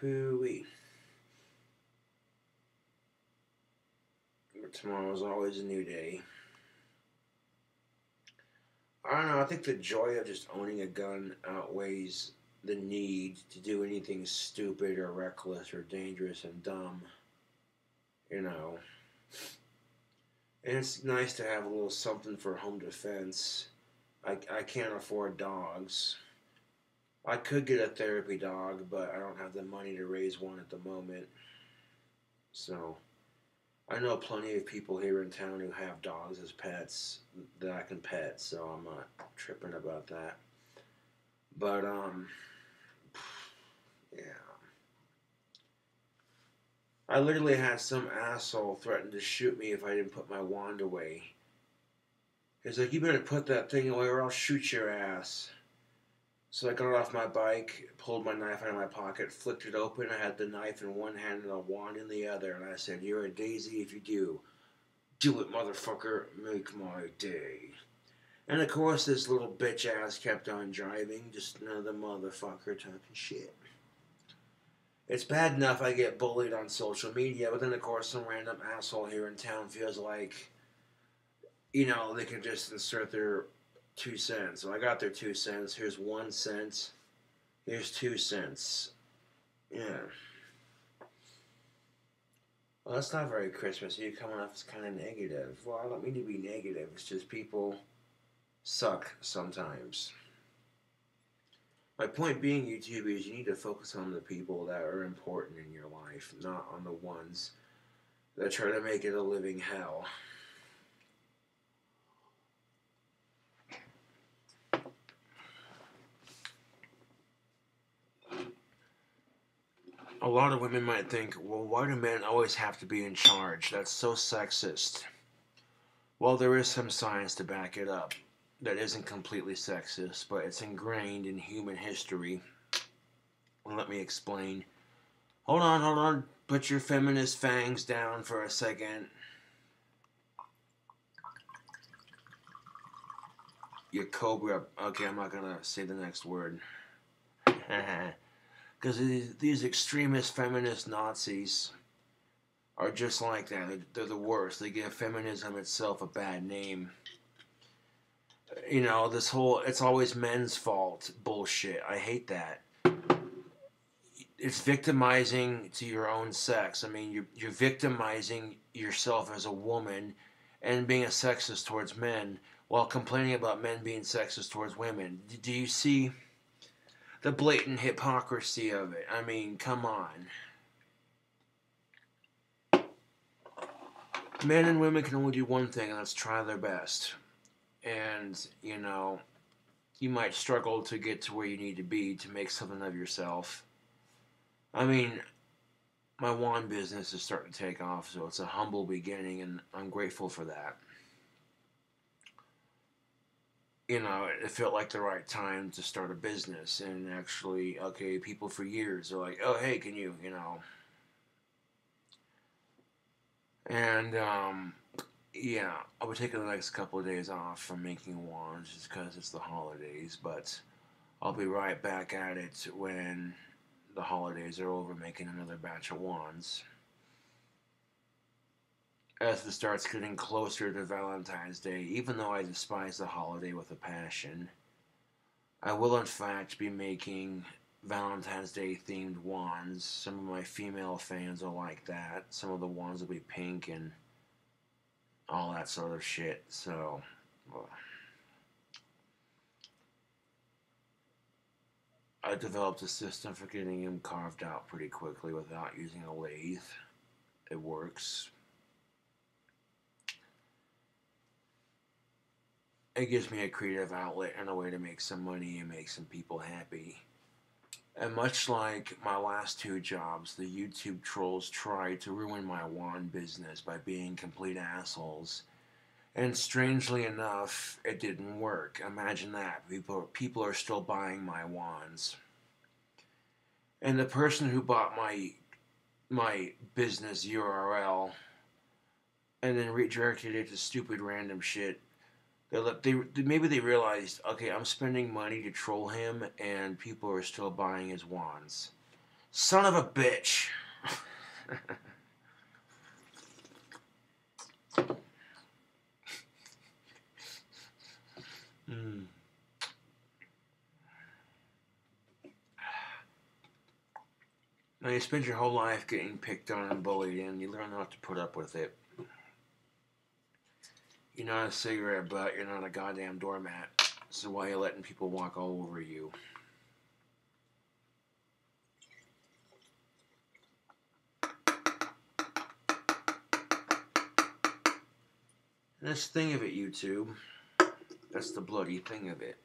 Ooh-wee. Tomorrow's always a new day. I don't know. I think the joy of just owning a gun outweighs the need to do anything stupid or reckless or dangerous and dumb. You know. And it's nice to have a little something for home defense. I can't afford dogs. I could get a therapy dog, but I don't have the money to raise one at the moment. So I know plenty of people here in town who have dogs as pets that I can pet, so I'm not tripping about that. But yeah. I literally had some asshole threaten to shoot me if I didn't put my wand away. He's like, "You better put that thing away or I'll shoot your ass." So I got off my bike, pulled my knife out of my pocket, flicked it open. I had the knife in one hand and a wand in the other, and I said, "You're a daisy if you do. Do it, motherfucker. Make my day." And of course, this little bitch ass kept on driving, just another motherfucker talking shit. It's bad enough I get bullied on social media, but then of course some random asshole here in town feels like, they can just insert their 2 cents. So I got their 2 cents. Here's 1 cent. Here's 2 cents. Yeah. Well, that's not very Christmas. You're coming off as kind of negative. Well, I don't mean to be negative. It's just people suck sometimes. My point being, YouTube, is you need to focus on the people that are important in your life, not on the ones that try to make it a living hell. A lot of women might think, well, why do men always have to be in charge? That's so sexist. Well, there is some science to back it up. That isn't completely sexist, but it's ingrained in human history. Let me explain. Hold on. Put your feminist fangs down for a second. Your cobra. Okay, I'm not gonna say the next word. Because these extremist feminist Nazis are just like that. They're the worst. They give feminism itself a bad name. This whole "it's always men's fault" bullshit. I hate that. It's victimizing to your own sex. I mean, you're victimizing yourself as a woman and being a sexist towards men while complaining about men being sexist towards women. Do you see the blatant hypocrisy of it? I mean, come on. Men and women can only do one thing, and that's try their best. And, you might struggle to get to where you need to be to make something of yourself. I mean, my wand business is starting to take off, so it's a humble beginning, and I'm grateful for that. It felt like the right time to start a business, and actually, okay, people for years are like, "Oh, hey, can you, And, yeah, I'll be taking the next couple of days off from making wands just because it's the holidays, but I'll be right back at it when the holidays are over, making another batch of wands. As it starts getting closer to Valentine's Day, even though I despise the holiday with a passion, I will in fact be making Valentine's Day themed wands. Some of my female fans will like that. Some of the wands will be pink and all that sort of shit. So, well, I developed a system for getting them carved out pretty quickly without using a lathe. It works. It gives me a creative outlet and a way to make some money and make some people happy. And much like my last two jobs, the YouTube trolls tried to ruin my wand business by being complete assholes. And strangely enough, it didn't work. Imagine that. People are still buying my wands. And the person who bought my business URL and then redirected it to stupid random shit, maybe they realized, okay, I'm spending money to troll him, and people are still buying his wands. Son of a bitch! Now you spend your whole life getting picked on and bullied, and you learn not to put up with it. You're not a cigarette butt, you're not a goddamn doormat. So why are you letting people walk all over you? And this thing of it, YouTube, that's the bloody thing of it.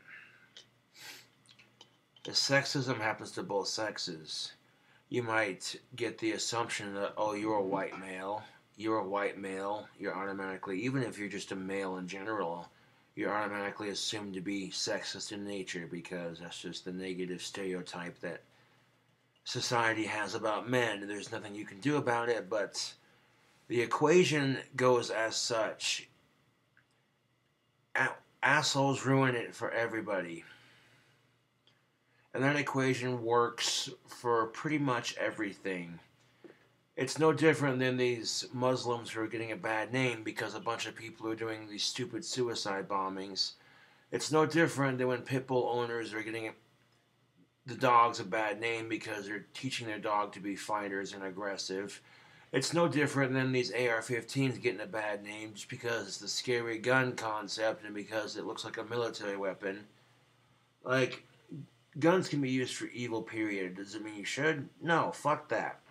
The sexism happens to both sexes. You might get the assumption that, oh, you're a white male, you're automatically, even if you're just a male in general, you're automatically assumed to be sexist in nature because that's just the negative stereotype that society has about men. There's nothing you can do about it, but the equation goes as such. Assholes ruin it for everybody. And that equation works for pretty much everything. It's no different than these Muslims who are getting a bad name because a bunch of people are doing these stupid suicide bombings. It's no different than when pit bull owners are getting the dogs a bad name because they're teaching their dog to be fighters and aggressive. It's no different than these AR-15s getting a bad name just because it's the scary gun concept and because it looks like a military weapon. Like, guns can be used for evil, period. Does it mean you should? No, fuck that.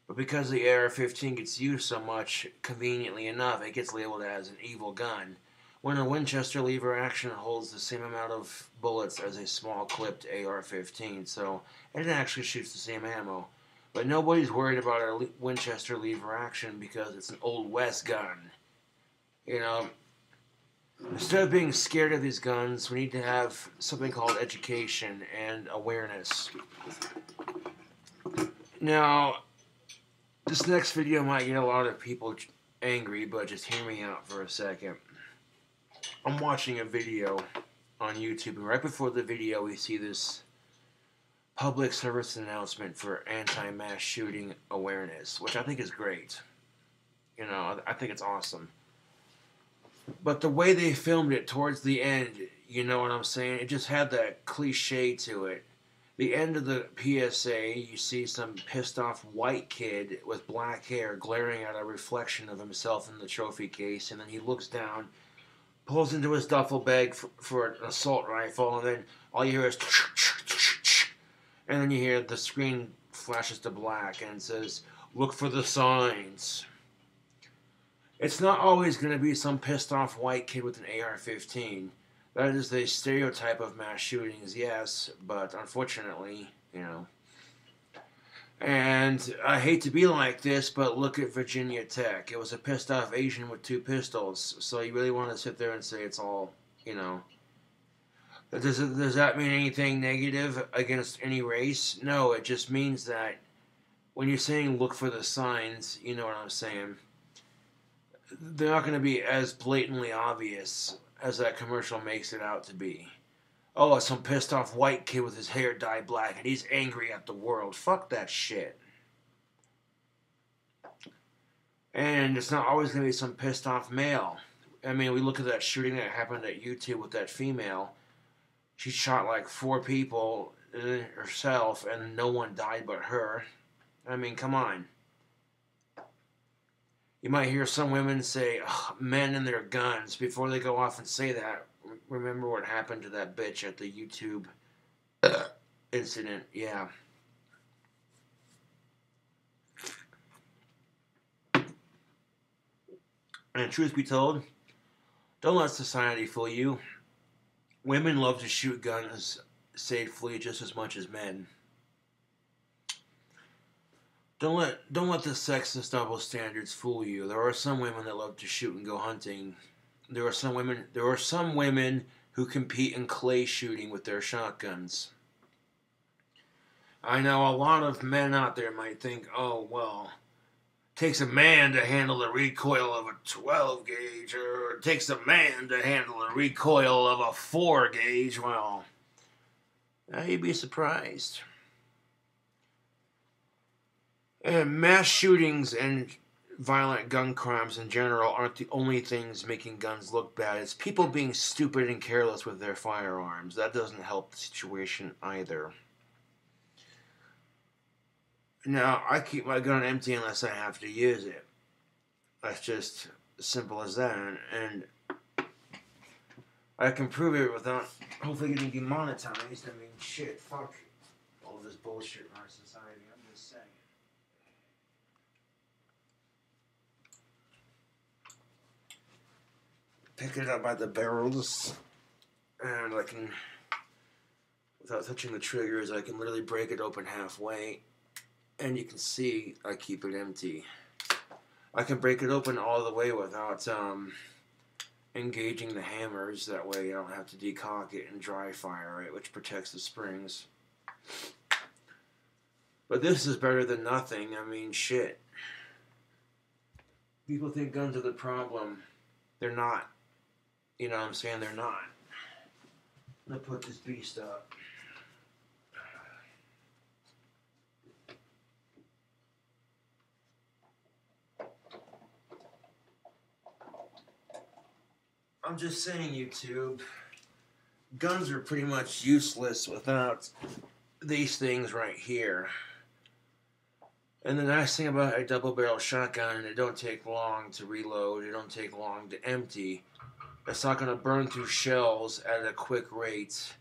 But because the AR-15 gets used so much, conveniently enough, it gets labeled as an evil gun. When a Winchester lever action holds the same amount of bullets as a small-clipped AR-15, so it actually shoots the same ammo. But nobody's worried about a Winchester lever action because it's an Old West gun. You know, instead of being scared of these guns, we need to have something called education and awareness. Now, this next video might get a lot of people angry, but just hear me out for a second. I'm watching a video on YouTube, and right before the video we see this public service announcement for anti-mass shooting awareness, which I think is great. You know, I think it's awesome. But the way they filmed it towards the end, you know what I'm saying? It just had that cliche to it. The end of the PSA, you see some pissed off white kid with black hair glaring at a reflection of himself in the trophy case, and then he looks down, pulls into his duffel bag for an assault rifle, and then all you hear is and then you hear the screen flashes to black and it says, "Look for the signs." It's not always going to be some pissed off white kid with an AR-15. That is the stereotype of mass shootings, yes, but unfortunately, you know. And I hate to be like this, but look at Virginia Tech. It was a pissed off Asian with 2 pistols, so you really want to sit there and say it's all, you know. Does that mean anything negative against any race? No, it just means that when you're saying look for the signs, you know what I'm saying, they're not going to be as blatantly obvious as that commercial makes it out to be. Oh, it's some pissed off white kid with his hair dyed black and he's angry at the world. Fuck that shit. And it's not always going to be some pissed off male. I mean, we look at that shooting that happened at YouTube with that female. She shot like 4 people herself and no one died but her. I mean, come on. You might hear some women say, men and their guns. Before they go off and say that, remember what happened to that bitch at the YouTube incident. Yeah. And truth be told, don't let society fool you. Women love to shoot guns safely just as much as men. Don't let the sexist double standards fool you. There are some women that love to shoot and go hunting. There are some women who compete in clay shooting with their shotguns. I know a lot of men out there might think, oh well, it takes a man to handle the recoil of a 12 gauge, or it takes a man to handle the recoil of a 4 gauge. Well, you'd be surprised. And mass shootings and violent gun crimes in general aren't the only things making guns look bad. It's people being stupid and careless with their firearms. That doesn't help the situation either. Now, I keep my gun empty unless I have to use it. That's just as simple as that. And I can prove it without hopefully getting demonetized. I mean, shit, fuck all this bullshit in our society. I'm just saying. Pick it up by the barrels, and I can, without touching the triggers, I can literally break it open halfway, and you can see I keep it empty. I can break it open all the way without engaging the hammers. That way I don't have to decock it and dry fire it, which protects the springs. But this is better than nothing. I mean, shit. People think guns are the problem. They're not. You know what I'm saying? They're not. I'm going to put this beast up. I'm just saying, YouTube, guns are pretty much useless without these things right here. And the nice thing about a double-barrel shotgun, it don't take long to reload, it don't take long to empty. It's not going to burn through shells at a quick rate.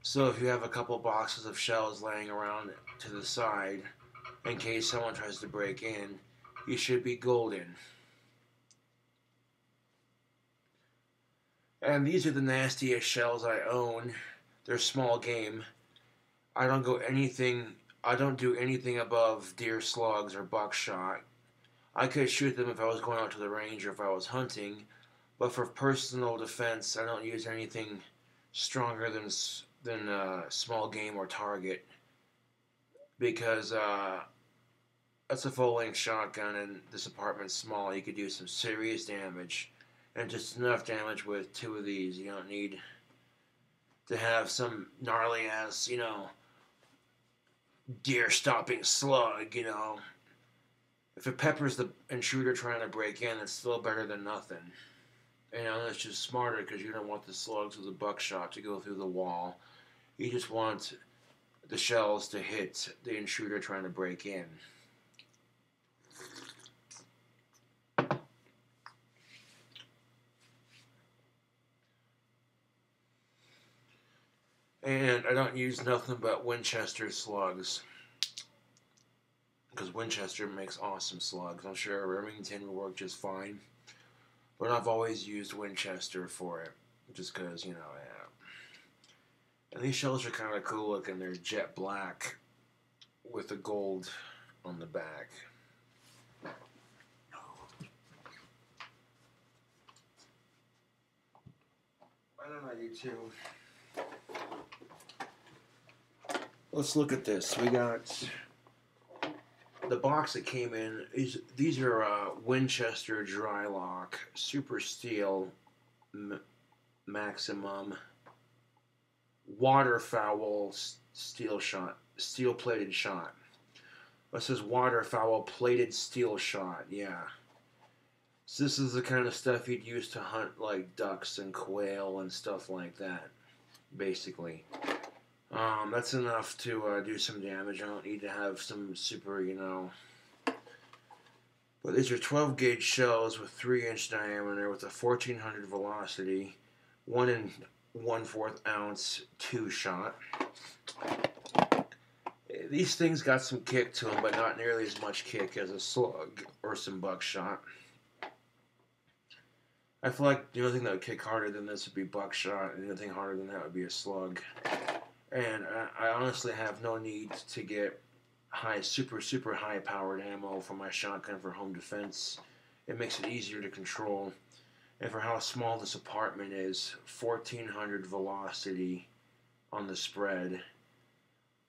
So if you have a couple boxes of shells laying around to the side, in case someone tries to break in, you should be golden. And these are the nastiest shells I own. They're small game. I don't do anything above deer slugs or buckshot. I could shoot them if I was going out to the range or if I was hunting. But for personal defense, I don't use anything stronger than small game or target, because that's a full-length shotgun, and this apartment's small. You could do some serious damage, and just enough damage with 2 of these. You don't need to have some gnarly-ass, deer-stopping slug, If it peppers the intruder trying to break in, it's still better than nothing. It's just smarter because you don't want the slugs with the buckshot to go through the wall. You just want the shells to hit the intruder trying to break in. And I don't use nothing but Winchester slugs, because Winchester makes awesome slugs. I'm sure Remington will work just fine. But I've always used Winchester for it, just because, yeah. And these shells are kind of cool looking. They're jet black with the gold on the back. I don't know, you two. Let's look at this. We got the box that came in. These are Winchester Dry Lock Super Steel Maximum waterfowl steel plated shot. It says waterfowl plated steel shot. Yeah. So this is the kind of stuff you'd use to hunt like ducks and quail and stuff like that, basically. That's enough to do some damage. I don't need to have some super, But these are 12 gauge shells with 3-inch diameter with a 1400 velocity, 1 and 1/4 ounce 2-shot. These things got some kick to them, but not nearly as much kick as a slug or some buckshot. I feel like the only thing that would kick harder than this would be buckshot, and the only thing harder than that would be a slug. And I honestly have no need to get super high powered ammo for my shotgun for home defense. It makes it easier to control. And for how small this apartment is, 1400 velocity on the spread.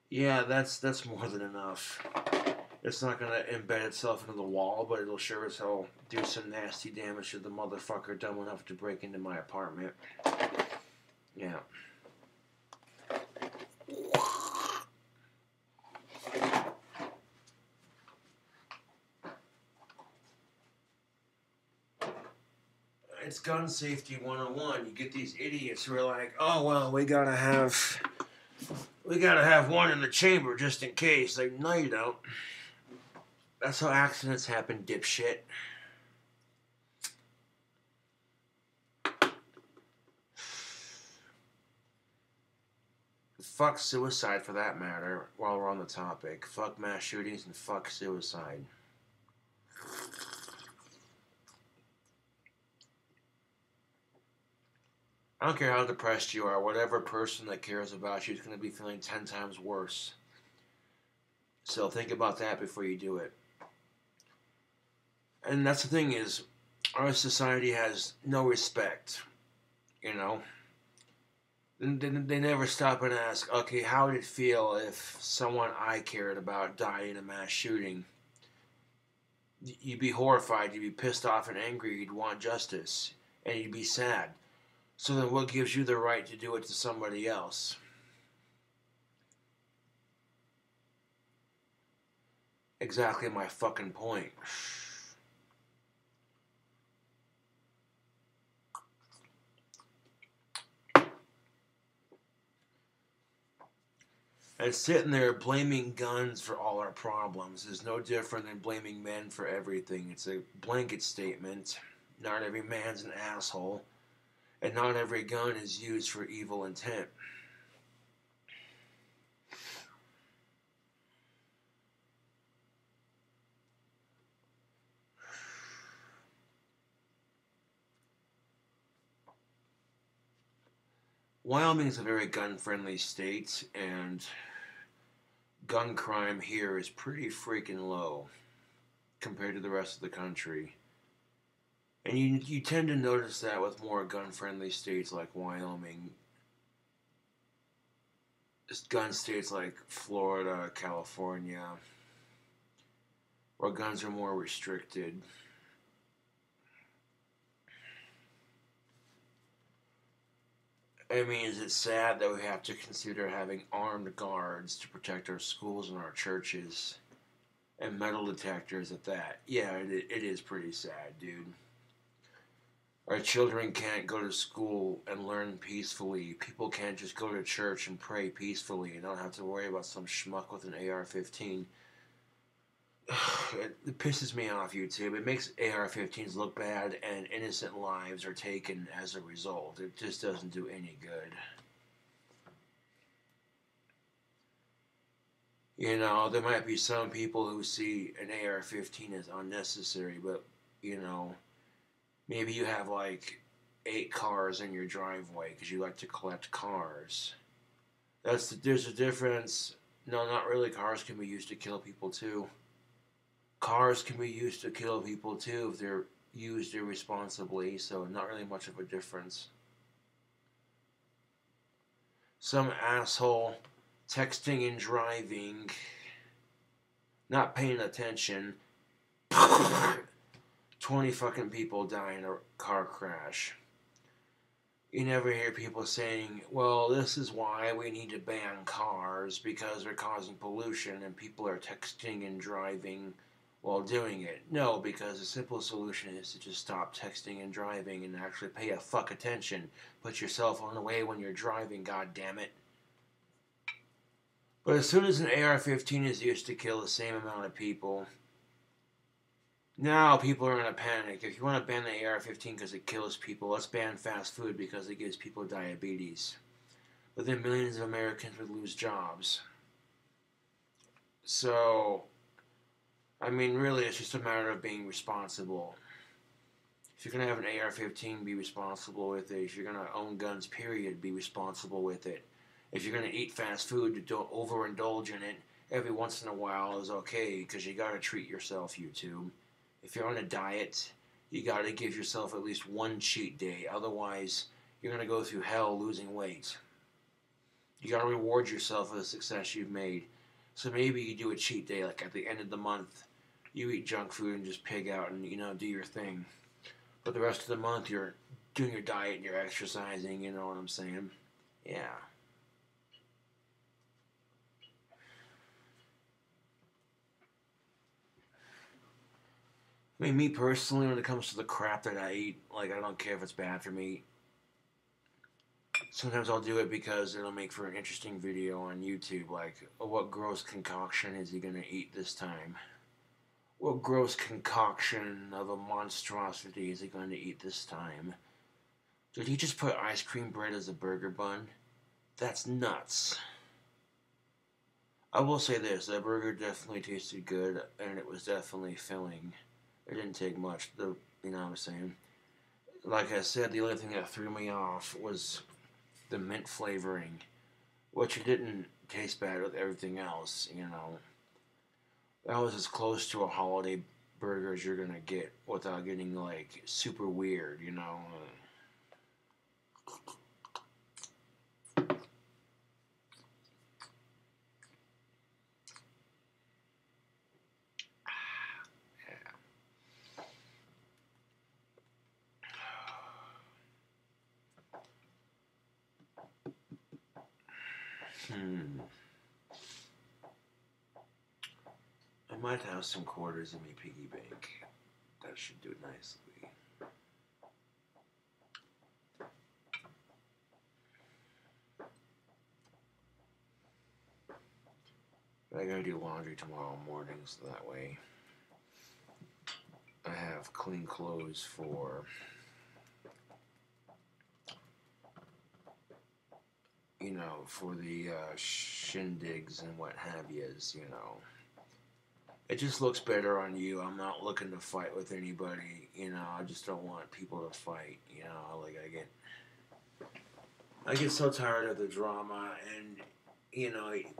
Yeah, that's more than enough. It's not going to embed itself into the wall, but it'll sure as hell do some nasty damage to the motherfucker dumb enough to break into my apartment. Yeah. It's gun safety 101. You get these idiots who are like, oh, well, we gotta have one in the chamber just in case. Like, no, you don't. That's how accidents happen, dipshit. Fuck suicide for that matter, while we're on the topic. Fuck mass shootings and fuck suicide. I don't care how depressed you are, whatever person that cares about you is going to be feeling 10 times worse. So think about that before you do it. And that's the thing is, our society has no respect, you know? They never stop and ask, okay, how would it feel if someone I cared about died in a mass shooting? You'd be horrified, you'd be pissed off and angry, you'd want justice, and you'd be sad. So then what gives you the right to do it to somebody else? Exactly my fucking point. And sitting there blaming guns for all our problems is no different than blaming men for everything. It's a blanket statement. Not every man's an asshole. And not every gun is used for evil intent. Wyoming is a very gun-friendly state, and gun crime here is pretty freaking low compared to the rest of the country. And you tend to notice that with more gun-friendly states like Wyoming. Gun states like Florida, California, where guns are more restricted. I mean, is it sad that we have to consider having armed guards to protect our schools and our churches? And metal detectors at that? Yeah, it is pretty sad, dude. Our children can't go to school and learn peacefully. People can't just go to church and pray peacefully and don't have to worry about some schmuck with an AR-15. It pisses me off, YouTube. It makes AR-15s look bad, and innocent lives are taken as a result. It just doesn't do any good. You know, there might be some people who see an AR-15 as unnecessary, but, you know, maybe you have like 8 cars in your driveway because you like to collect cars. There's a difference. No, not really. Cars can be used to kill people too. Cars can be used to kill people too if they're used irresponsibly, so not really much of a difference. Some asshole texting and driving, not paying attention, 20 fucking people die in a car crash. You never hear people saying, well, this is why we need to ban cars because they're causing pollution and people are texting and driving while doing it. No, because the simple solution is to just stop texting and driving and actually pay a fuck attention. Put your cell phone away when you're driving, god damn it. But as soon as an AR-15 is used to kill the same amount of people, now people are in a panic. If you want to ban the AR-15 because it kills people, let's ban fast food because it gives people diabetes. But then millions of Americans would lose jobs. So, I mean, really, it's just a matter of being responsible. If you're going to have an AR-15, be responsible with it. If you're going to own guns, period, be responsible with it. If you're going to eat fast food, don't overindulge in it. Every once in a while is okay because you got to treat yourself, YouTube. If you're on a diet, you got to give yourself at least one cheat day. Otherwise, you're going to go through hell losing weight. You got to reward yourself for the success you've made. So maybe you do a cheat day, like at the end of the month, you eat junk food and just pig out and, do your thing. But the rest of the month, you're doing your diet and you're exercising, you know what I'm saying? Yeah. I mean, me personally, when it comes to the crap that I eat, like, I don't care if it's bad for me. Sometimes I'll do it because it'll make for an interesting video on YouTube, like, oh, what gross concoction is he gonna eat this time? What gross concoction of a monstrosity is he going to eat this time? Did he just put ice cream bread as a burger bun? That's nuts. I will say this, that burger definitely tasted good, and it was definitely filling. It didn't take much, you know what I'm saying? Like I said, the only thing that threw me off was the mint flavoring, which it didn't taste bad with everything else, That was as close to a holiday burger as you're gonna get without getting, like, super weird, I might have some quarters in my piggy bank. That should do nicely. But I gotta do laundry tomorrow morning, so that way I have clean clothes for, for the shindigs and what have yous, It just looks better on you. I'm not looking to fight with anybody, I just don't want people to fight, like I get so tired of the drama, and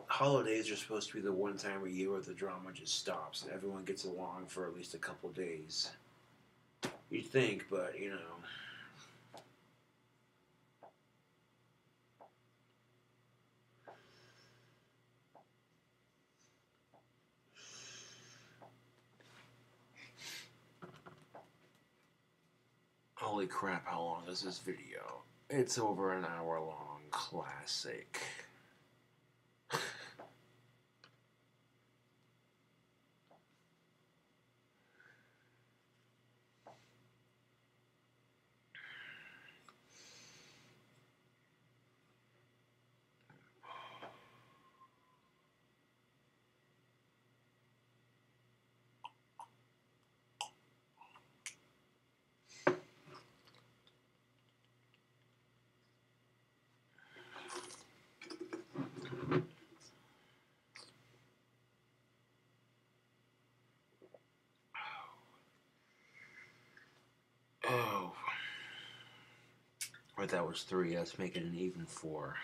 holidays are supposed to be the one time a year where the drama just stops and everyone gets along for at least a couple days. You'd think, but Holy crap, how long is this video? It's over an hour long. Classic. Oh. Or that was 3. Let's make it an even 4.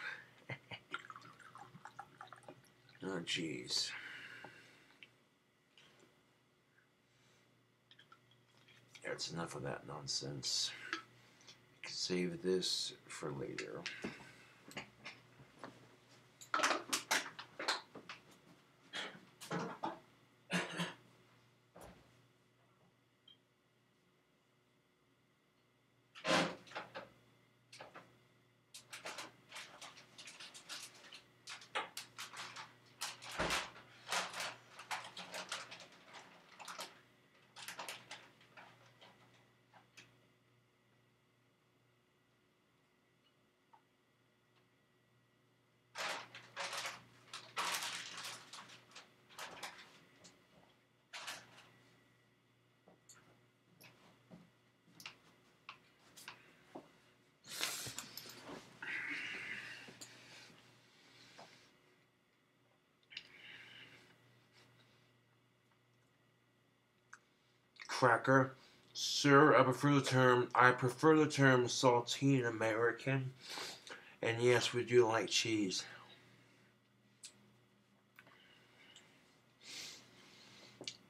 Oh, jeez. That's enough of that nonsense. Save this for later. cracker. Sir, I prefer the term saltine American. And yes, we do like cheese.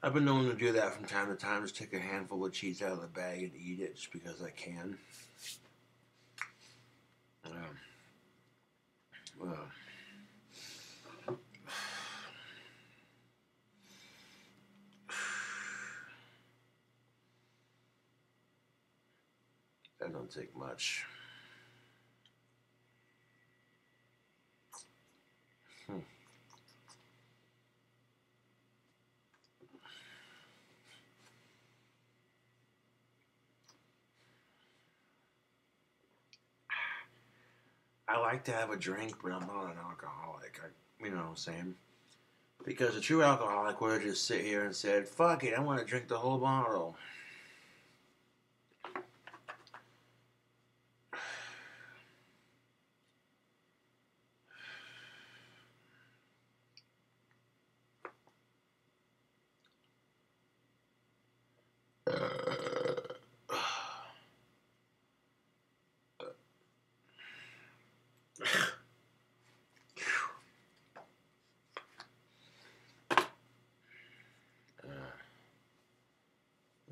I've been known to do that from time to time, just take a handful of cheese out of the bag and eat it just because I can. Well, that don't take much. I like to have a drink, but I'm not an alcoholic. You know what I'm saying? Because a true alcoholic would have just sit here and said, fuck it, I want to drink the whole bottle.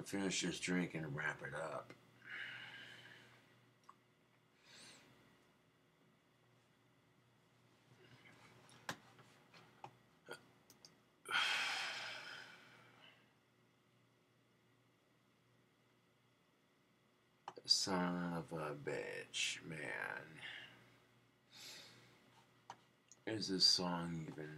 Finish this drink and wrap it up. Son of a bitch, man. Is this song even...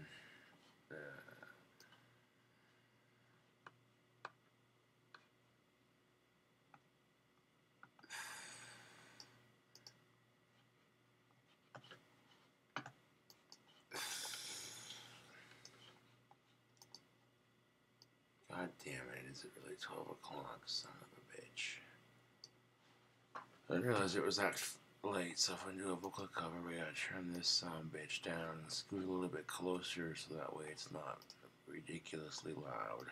God damn it, is it really 12 o'clock, son of a bitch? I didn't realize it was that late, so if I do a vocal cover, we gotta turn this bitch down and scoot a little bit closer so that way it's not ridiculously loud.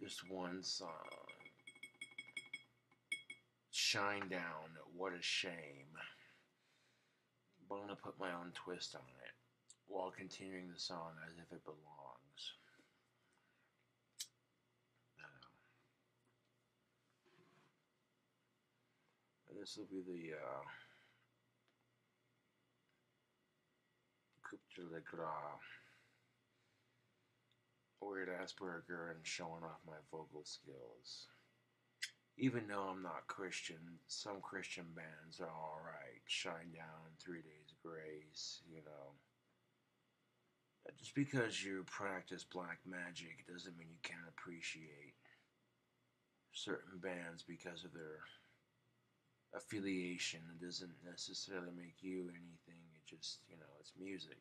Just one song. Shinedown, what a shame. But I'm gonna put my own twist on it while continuing the song as if it belongs. And this will be the coup de la gras, weird ass burger, and showing off my vocal skills. Even though I'm not Christian, some Christian bands are alright. Shinedown, 3 Days Grace, you know. Just because you practice black magic doesn't mean you can't appreciate certain bands because of their affiliation. It doesn't necessarily make you anything. It just, you know, it's music.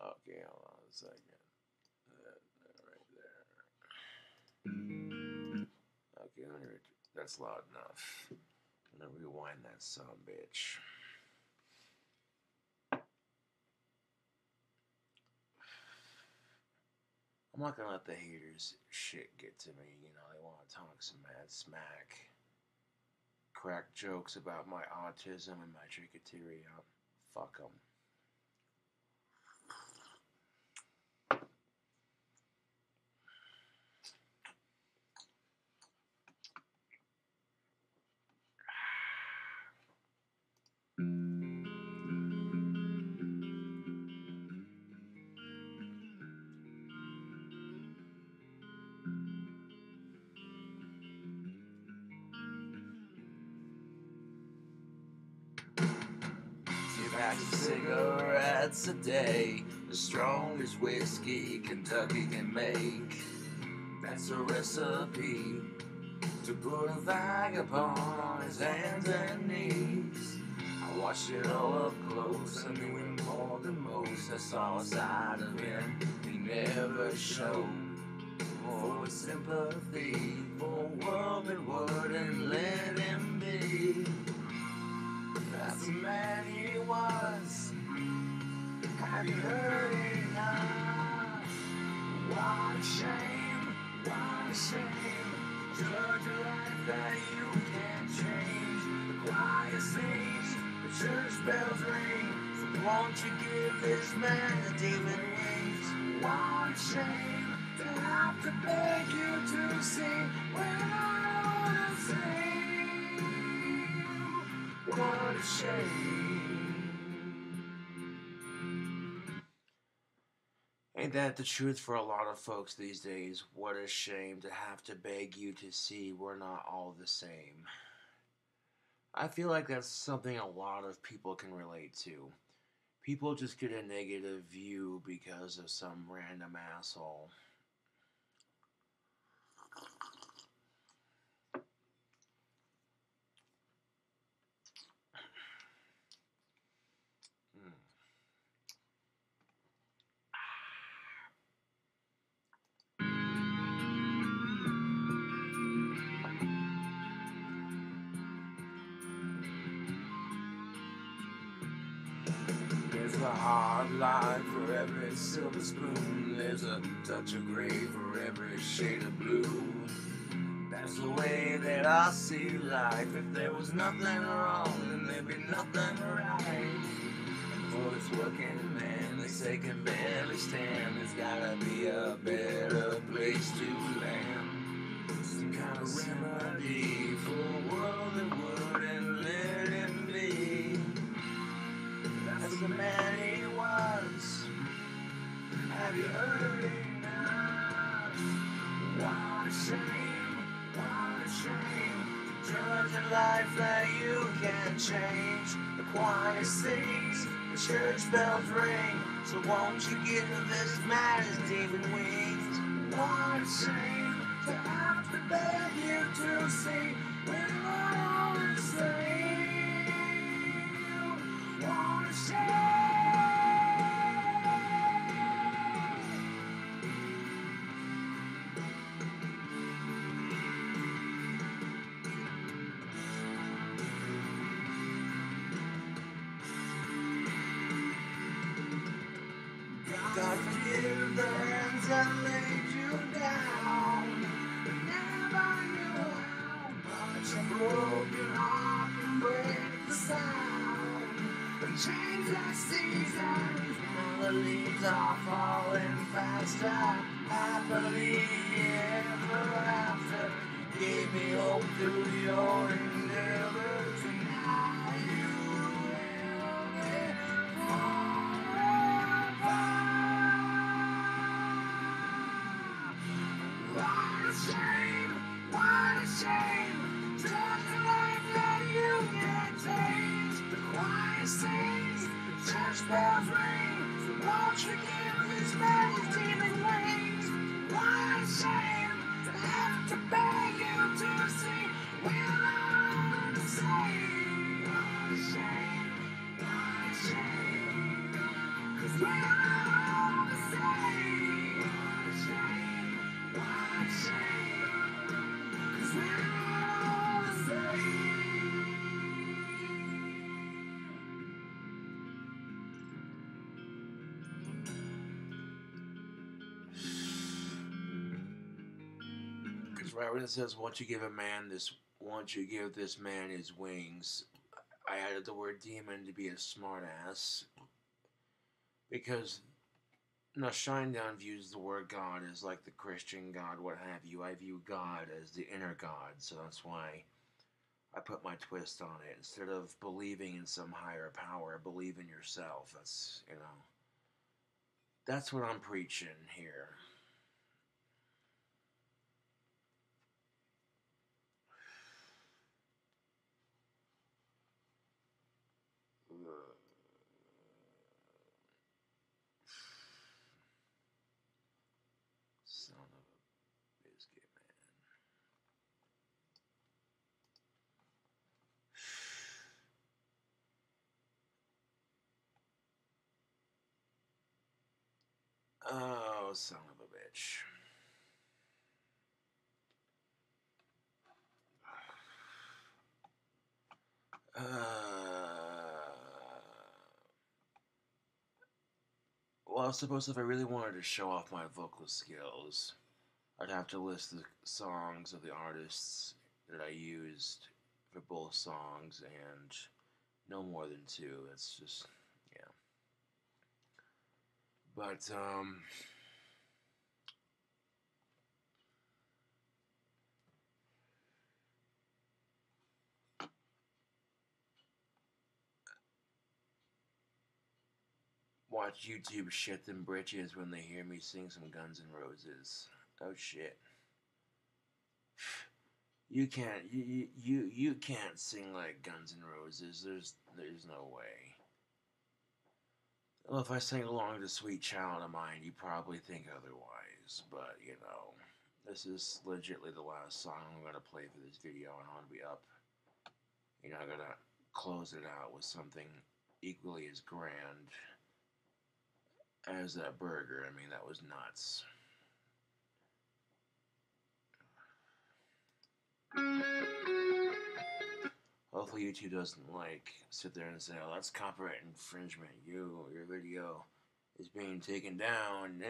Okay, hold on a second. Right there. Okay, that's loud enough. I'm gonna rewind that son of a bitch. I'm not gonna let the haters shit get to me. You know, they want to talk some mad smack, crack jokes about my autism and my trichoteria. Fuck them. Packs of cigarettes a day, the strongest whiskey Kentucky can make. That's a recipe to put a vagabond on his hands and knees. I watched it all up close, I knew him more than most. I saw a side of him he never show more sympathy for a world that wouldn't let him be. That's the man he was. Have you heard enough? What a shame, what a shame. Judge a life that you can't change. The choir sings, the church bells ring. So won't you give this man a demon wings? What a shame to have to beg you to sing when I wanna sing. What a shame. Ain't that the truth for a lot of folks these days? What a shame to have to beg you to see we're not all the same. I feel like that's something a lot of people can relate to. People just get a negative view because of some random asshole. Mm. There's a hard life for every silver spoon. There's a touch of gray for every shade of blue. That's the way that I see life. If there was nothing wrong, then there'd be nothing right. For this working man, they say can barely stand. There's gotta be a better place to land. Some kind of remedy for a world that wouldn't let him be. That's the man he was. Have you heard enough? What a shame, what a shame. To judge a life that you can't change. The choir sings, the church bells ring. So won't you give this man his demon wings? What a shame to have to beg you to sing when I always say, what a shame. God forgive the hands that laid you down. Never knew how much a broken heart can break the sound. The chains like seasons, now the leaves are falling faster. Happily ever after, you gave me hope through your endeavor. Tonight you will live forever. What a shame, what a shame. Just a life that you can't change. The choir sings, the church bells ring. So won't you give this man his demon wings? What a shame to have to beg you to sing when I want to say, what a shame, what a shame. 'Cause when I want to say, what a shame, what a shame. 'Cause when I want to say. Because right when it says, once you give this man his wings, I added the word demon to be a smart ass. Because now Shinedown views the word God as like the Christian God, what have you. I view God as the inner God, so that's why I put my twist on it. Instead of believing in some higher power, believe in yourself. That's what I'm preaching here. Son of a biscuit, man. Oh, son of a bitch. Well, I suppose if I really wanted to show off my vocal skills, I'd have to list the songs of the artists that I used for both songs, and no more than two. That's just, yeah. But, watch YouTube shit them britches when they hear me sing some Guns N' Roses. Oh shit. You can't sing like Guns N' Roses. There's no way. Well, if I sang along to Sweet Child of Mine, you probably think otherwise. But you know, this is legitly the last song I'm gonna play for this video, and I want to be up. You know, I gotta close it out with something equally as grand as that burger. I mean, that was nuts. Hopefully YouTube doesn't like sit there and say, "Oh, that's copyright infringement. Your video is being taken down."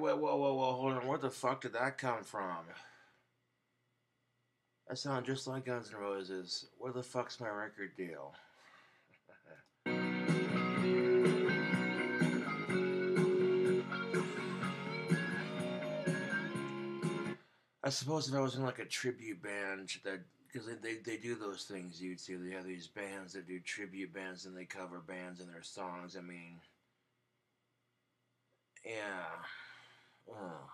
Whoa, hold on. Where the fuck did that come from? That sounds just like Guns N' Roses. Where the fuck's my record deal? I suppose if I was in like a tribute band, that because they do those things, YouTube. They have these bands that do tribute bands and they cover bands and their songs. I mean, yeah. Oh.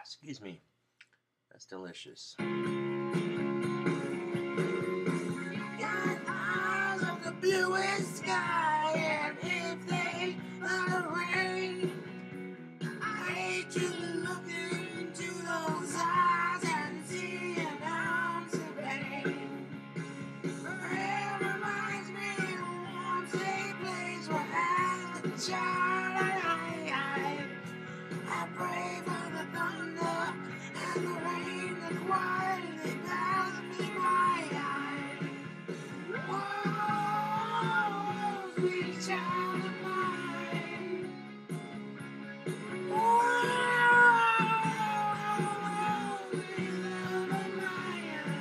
Excuse me. That's delicious. Eyes of the bluest sky, and if they are rain, I hate to look into those eyes and see an ounce of pain. It reminds me of once a place where as a child I pray for the thunder and the rain that quietly passed me by. Whoa, sweet child of mine. Whoa, sweet love of mine.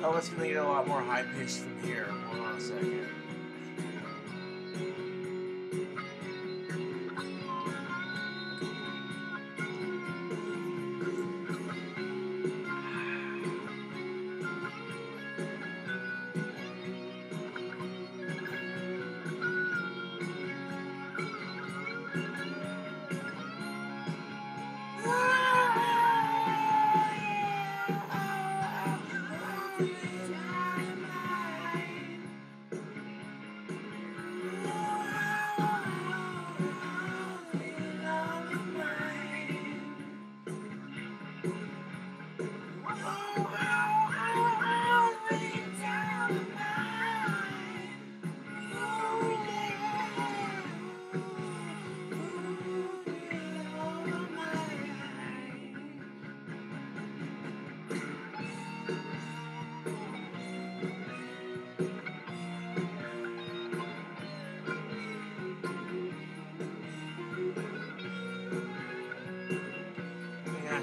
Oh, it's gonna get a lot more high pitched from here. Hold on a second.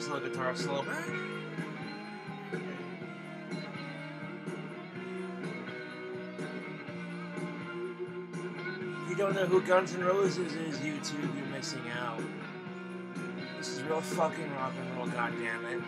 nice little guitar solo. If you don't know who Guns N' Roses is, YouTube, you're missing out. This is real fucking rock and roll, goddammit.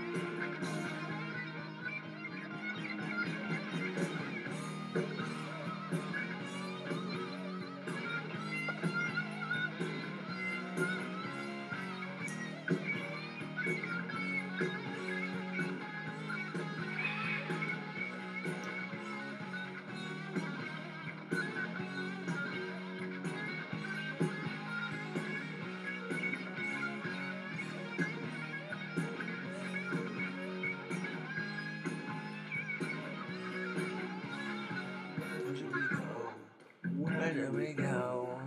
Where do we go?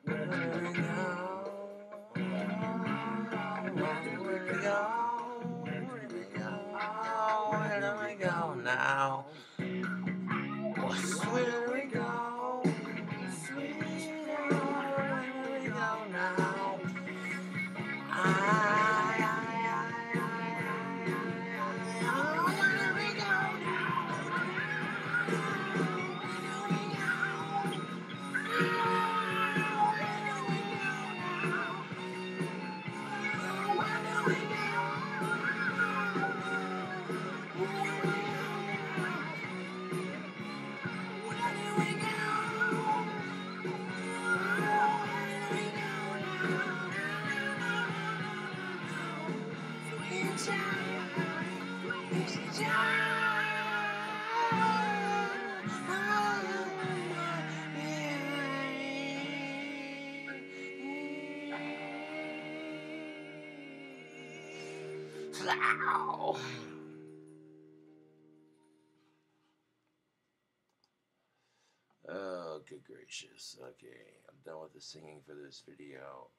Where do we go? Where do we go? Where do we go? Where do we go now? Where do we go? Sweetheart, where do we go now? Oh, good gracious. Okay, I'm done with the singing for this video.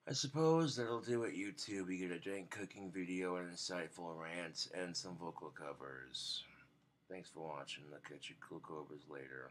I suppose that'll do it, YouTube. You get a dank cooking video, an insightful rant, and some vocal covers. Thanks for watching. I'll catch you cool cobras later.